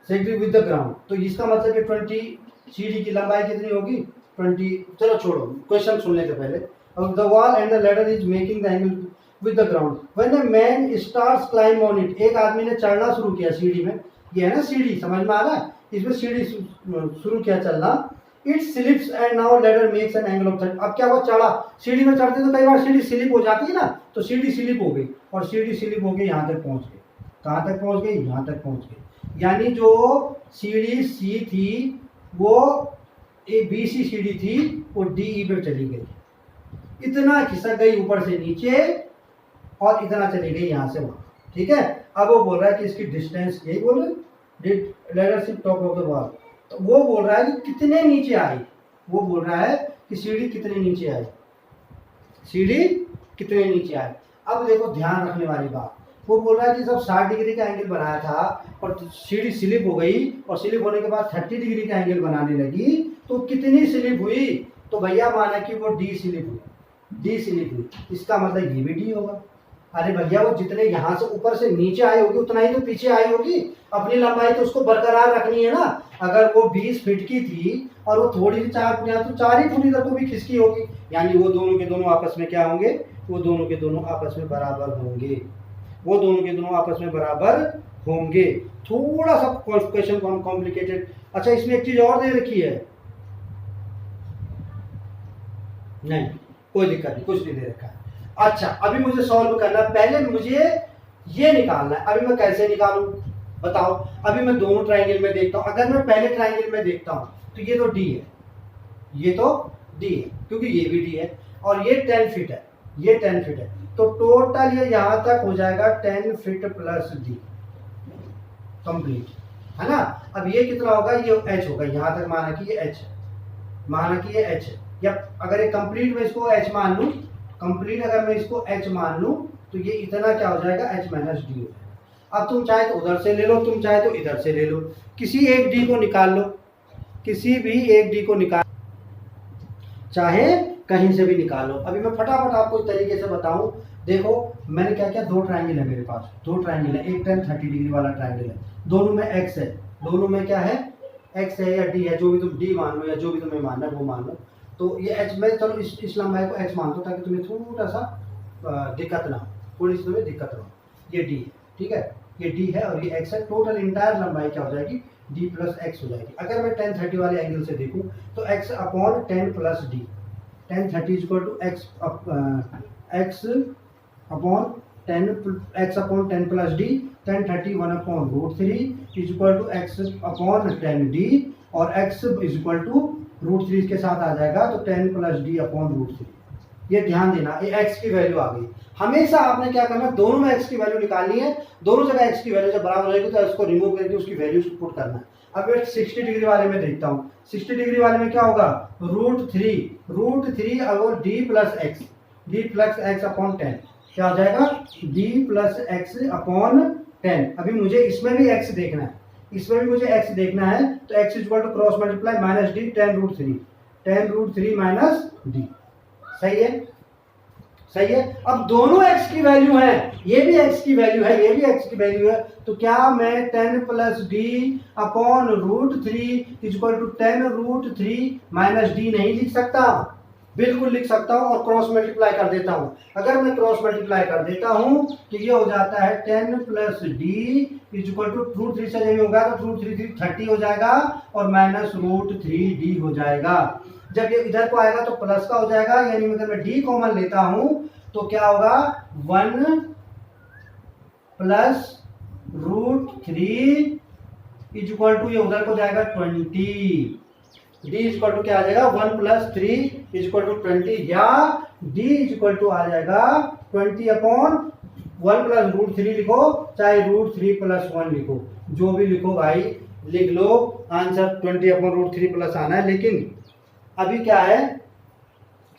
सेंटर विद द ग्राउंड। तो इसका मतलब ये 20, सीढ़ी की लंबाई कितनी होगी 20। चलो छोड़ो, क्वेश्चन सुनने से पहले। The wall and the ladder is making the angle with the ground when a man starts climb on it. एक आदमी ने चढ़ना शुरू किया सीढ़ी में, ये है ना सीढ़ी, समझ में आ रहा है, इसमें सीढ़ी शुरू किया चलना। It slips and now ladder makes an angle of 30। अब क्या हुआ, चढ़ा, सीढ़ी में चढ़ते तो कई बार सीढ़ी स्लिप हो जाती है ना, तो सीढ़ी स्लिप हो गई, और सीढ़ी स्लिप हो गई यहाँ तक पहुँच गई। कहाँ तक पहुँच गई, यहाँ तक पहुँच गई। यानी जो सीढ़ी सी थी वो BC सीढ़ी थी, वो DE पे चली गई, इतना खिसक गई ऊपर से नीचे, और इतना चली गई यहाँ से वहाँ, ठीक है। अब वो बोल रहा है कि इसकी डिस्टेंस, यही बोल रहे लेडर से टॉप ऑफ द वॉल, तो वो बोल रहा है कि कितने नीचे आई, वो बोल रहा है कि सीढ़ी कितने नीचे आई, सीढ़ी कितने नीचे आई। अब देखो ध्यान रखने वाली बात, वो बोल रहा है कि जब 60 डिग्री का एंगल बनाया था और सीढ़ी स्लिप हो गई, और स्लिप होने के बाद 30 डिग्री का एंगल बनाने लगी, तो कितनी स्लिप हुई, तो भैया माना कि वो D स्लिप हुई, D स्लिप हुई। इसका मतलब ये भी D होगा। अरे भैया वो जितने यहाँ से ऊपर से नीचे आई होगी उतना ही तो पीछे आई होगी, अपनी लंबाई तो उसको बरकरार रखनी है ना। अगर वो 20 फीट की थी और वो थोड़ी सी 4 फुट तो 4 ही फुट इधर को भी खिसकी होगी, यानी वो दोनों के दोनों आपस में क्या होंगे, वो दोनों के दोनों आपस में बराबर होंगे, वो दोनों के दोनों आपस में बराबर होंगे। थोड़ा सा क्वेश्चन कॉम्प्लिकेटेड। अच्छा, इसमें एक चीज और दे रखी है, नहीं कोई दिक्कत नहीं, कुछ नहीं दे रखा है। अच्छा, अभी मुझे सॉल्व करना है, पहले मुझे ये निकालना है। अभी मैं कैसे निकालूं बताओ। अभी मैं दोनों ट्राइंगल में देखता हूं। अगर मैं पहले ट्राइंगल में देखता हूं तो ये तो डी है, ये तो डी है क्योंकि ये भी डी है और ये 10 फीट है, ये 10 फीट है, तो टोटल ये यहां तक हो जाएगा 10 फीट प्लस डी, कंप्लीट है ना। अब ये कितना होगा, ये एच होगा, यहां तक माना कि ये एच है, माना कि ये एच है। या अगर ये कंप्लीट में इसको एच मान लूं, कंप्लीट अगर मैं इसको एच मान लूं तो ये इतना क्या हो जाएगा, एच माइनस डी हो जाएगा। अब तुम चाहे तो उधर से ले लो, तुम चाहे तो इधर से ले लो, किसी एक डी को निकाल लो, किसी भी एक डी को निकाल, चाहे कहीं से भी निकालो। अभी मैं फटाफट आपको इस तरीके से बताऊं। देखो मैंने क्या किया, दो ट्राइंगल है मेरे पास, दो ट्राइंगल है, एक 10 30 डिग्री वाला ट्राइंगल है, दोनों में एक्स है, दोनों में क्या है, एक्स है या डी है, जो भी तुम डी मान लो या जो भी तुम्हें मानना है वो मान लो। तो ये एच, मैं चलो इस लंबाई को एच मानता हूँ ताकि तुम्हें थोड़ा सा दिक्कत ना हो, थोड़ी सी तुम्हें दिक्कत ना हो। ये डी है, ठीक है, ये डी है और ये एक्स है। टोटल इंटायर लंबाई क्या हो जाएगी, डी प्लस एक्स हो जाएगी। अगर मैं 10 30 वाले एंगल से देखूं तो x upon 10 plus D, 10 30 is equal to x upon 10 plus D, 10 30 1 upon root 3 is equal to x upon 10 D, और एक्स इज इक्वल टू रूट 3 के साथ आ जाएगा तो 10 प्लस डी अपॉन रूट 3। ये ध्यान देना, ये एक्स की वैल्यू आ गई। हमेशा आपने क्या करना, दोनों में एक्स की वैल्यू निकालनी है, दोनों जगह एक्स की वैल्यू जब बराबर हो जाएगी तो इसको रिमूव करके उसकी वैल्यू पुट करना है। अब मैं 60 डिग्री वाले में देखता हूँ, 60 डिग्री वाले में क्या होगा, रूट थ्री और डी प्लस एक्स अपॉन 10 क्या हो जाएगा, डी प्लस एक्स अपॉन 10। अभी मुझे इसमें भी एक्स देखना है, इसमें भी मुझे एक्स देखना है, तो X equal to cross multiply minus D 10 root three minus D. सही है, सही है। अब दोनों x की वैल्यू है, ये भी x की वैल्यू है, ये भी x की वैल्यू है, तो क्या मैं 10 plus D upon root 3 equal to 10 root 3 minus D नहीं लिख सकता? बिल्कुल लिख सकता हूं और क्रॉस मल्टीप्लाई कर देता हूं। अगर मैं क्रॉस मल्टीप्लाई कर देता हूं तो ये हो जाता है 10 plus D equal to root 3 से जब होगा तो रूट 3 30 हो जाएगा और माइनस रूट 3 डी हो जाएगा। जब ये इधर को आएगा तो प्लस का हो जाएगा, यानी अगर मैं डी कॉमन लेता हूं तो क्या होगा, 1 प्लस रूट 3 इक्वल टू ये उधर को जाएगा 20, डी इक्वल टू क्या आ जाएगा 1 प्लस 3 इक्वल टू 20, या डी इक्वल टू आ जाएगा 20 अपॉन 1 प्लस रूट 3 लिखो, चाहे रूट 3 प्लस 1 लिखो, जो भी लिखो भाई लिख लो, आंसर 20 अपॉन रूट 3 प्लस आना है। लेकिन अभी क्या है,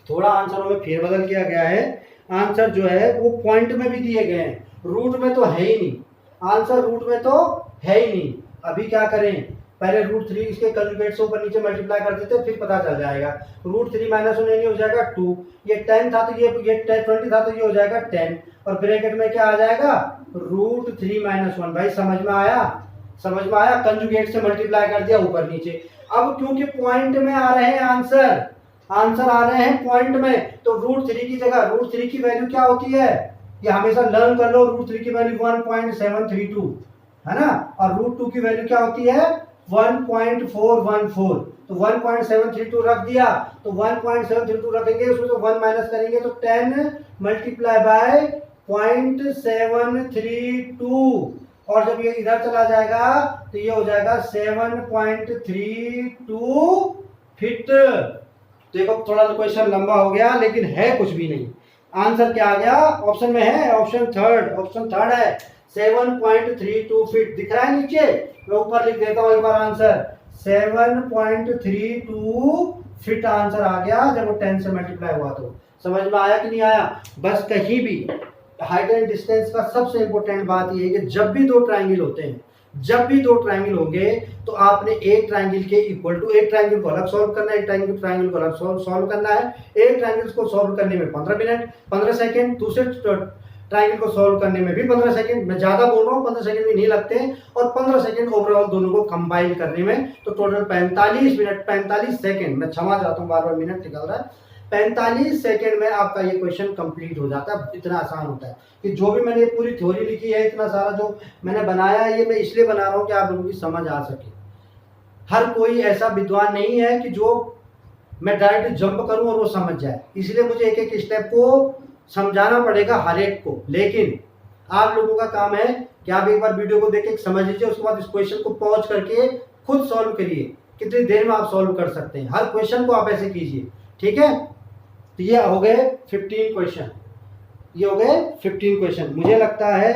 थोड़ा आंसरों में फेरबदल किया गया है। आंसर जो है वो पॉइंट में भी दिए गए हैं, रूट में तो है ही नहीं, आंसर रूट में तो है ही नहीं। अभी क्या करें, पहले रूट 3 इसके कंजुगेट से ऊपर नीचे मल्टीप्लाई कर देते फिर पता चल जाएगा। रूट 3 माइनस 1 यानी हो जाएगा 2, ये 10 था तो ये 20 था तो ये हो जाएगा 10, और ब्रैकेट में क्या आ जाएगा रूट 3 माइनस 1। भाई समझ में आया, समझ में आया, कंजुगेट से मल्टीप्लाई कर दिया ऊपर नीचे। अब क्योंकि पॉइंट में आ रहे हैं आंसर आ रहे हैं पॉइंट में, तो रूट 3 की जगह रूट 3 की वैल्यू क्या होती है, ये हमेशा लर्न कर लो, रूट 3 की वैल्यू 1.732 है ना, और रूट 2 की वैल्यू क्या होती है 1.414, तो 1.732 रख दिया, तो 1.732 रखेंगे, उसमें तो 1 माइनस करेंगे तो 10 मल्टीप्लाई बाय 0.732, और जब ये इधर चला जाएगा तो ये हो जाएगा 7.32 फीट। देखो थोड़ा सा क्वेश्चन लंबा हो गया लेकिन है कुछ भी नहीं। आंसर क्या आ गया, ऑप्शन में है, ऑप्शन थर्ड है, 7.32 फीट दिख रहा है नीचे, मैं ऊपर लिख देता हूं एक बार आंसर, 7.32 फीट आंसर आ गया जब वो 10 से मल्टीप्लाई हुआ। तो समझ में आया कि नहीं आया? बस कहीं भी हाइट एंड डिस्टेंस का सबसे इंपॉर्टेंट बात यह है कि जब भी दो ट्राइंगल होते हैं, जब भी दो ट्राइंगल होंगे तो आपने एक ट्राइंगल के इक्वल टू एक ट्राइंगल को अलग सॉल्व करना है, एक ट्राइंगल को अलग सॉल्व करना है। एक ट्राइंगल को सॉल्व करने में 15 मिनट 15 सेकंड, दूसरे ट्राइंगल को सॉल्व करने में भी 15 सेकंड, मैं ज्यादा बोल रहा हूँ 15 सेकंड भी नहीं लगते, और 15 सेकंड ओवरऑल दोनों को कंबाइन करने में, तो टोटल 45 मिनट 45 सेकंड, मैं क्षमा चाहता हूँ बार बार मिनट निकल रहा है, 45 सेकंड में आपका ये क्वेश्चन कंप्लीट हो जाता है। इतना आसान होता है कि जो भी मैंने पूरी थ्योरी लिखी है, इतना सारा जो मैंने बनाया है, ये मैं इसलिए बना रहा हूँ कि आप लोगों की समझ आ सके। हर कोई ऐसा विद्वान नहीं है कि जो मैं डायरेक्ट जंप करूं और वो समझ जाए, इसलिए मुझे एक एक स्टेप को समझाना पड़ेगा हर एक को। लेकिन आप लोगों का काम है कि आप एक बार वीडियो को देख के समझ लीजिए, उसके बाद इस क्वेश्चन को पॉज करके खुद सॉल्व करिए। कितनी देर में आप सॉल्व कर सकते हैं, हर क्वेश्चन को आप ऐसे कीजिए, ठीक है। तो ये हो गए 15 क्वेश्चन, ये हो गए 15 क्वेश्चन। मुझे लगता है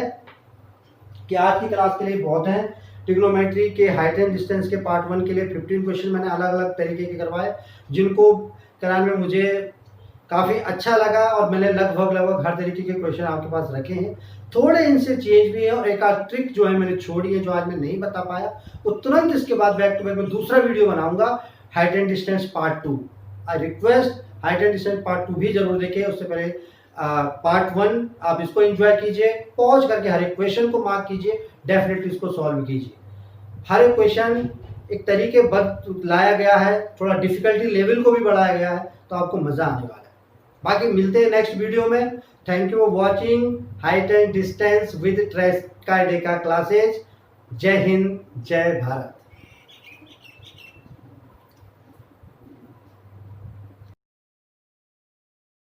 कि आज की क्लास के लिए बहुत है। ट्रिग्नोमेट्री के हाइट एंड डिस्टेंस के पार्ट 1 के लिए 15 क्वेश्चन मैंने अलग अलग तरीके के करवाए, जिनको कराने में मुझे काफ़ी अच्छा लगा और मैंने लगभग हर तरीके के क्वेश्चन आपके पास रखे हैं। थोड़े इनसे चेंज भी है और एक आध ट्रिक जो है मैंने छोड़ी है, जो आज मैं नहीं बता पाया, वो तुरंत इसके बाद बैक टू बैक में दूसरा वीडियो बनाऊंगा, height and distance part 2। I request height and distance part 2 भी जरूर देखिए। उससे पहले पार्ट 1 आप इसको एंजॉय कीजिए, पॉज करके हर एक क्वेश्चन को मार्क कीजिए, डेफिनेटली इसको सॉल्व कीजिए। हर एक क्वेश्चन एक तरीके बद लाया गया है, थोड़ा डिफिकल्टी लेवल को भी बढ़ाया गया है, तो आपको मजा आने वाला है। बाकी मिलते हैं नेक्स्ट वीडियो में। Thank you for watching height and distance with triskaideka classes. जय हिंद, जय भारत।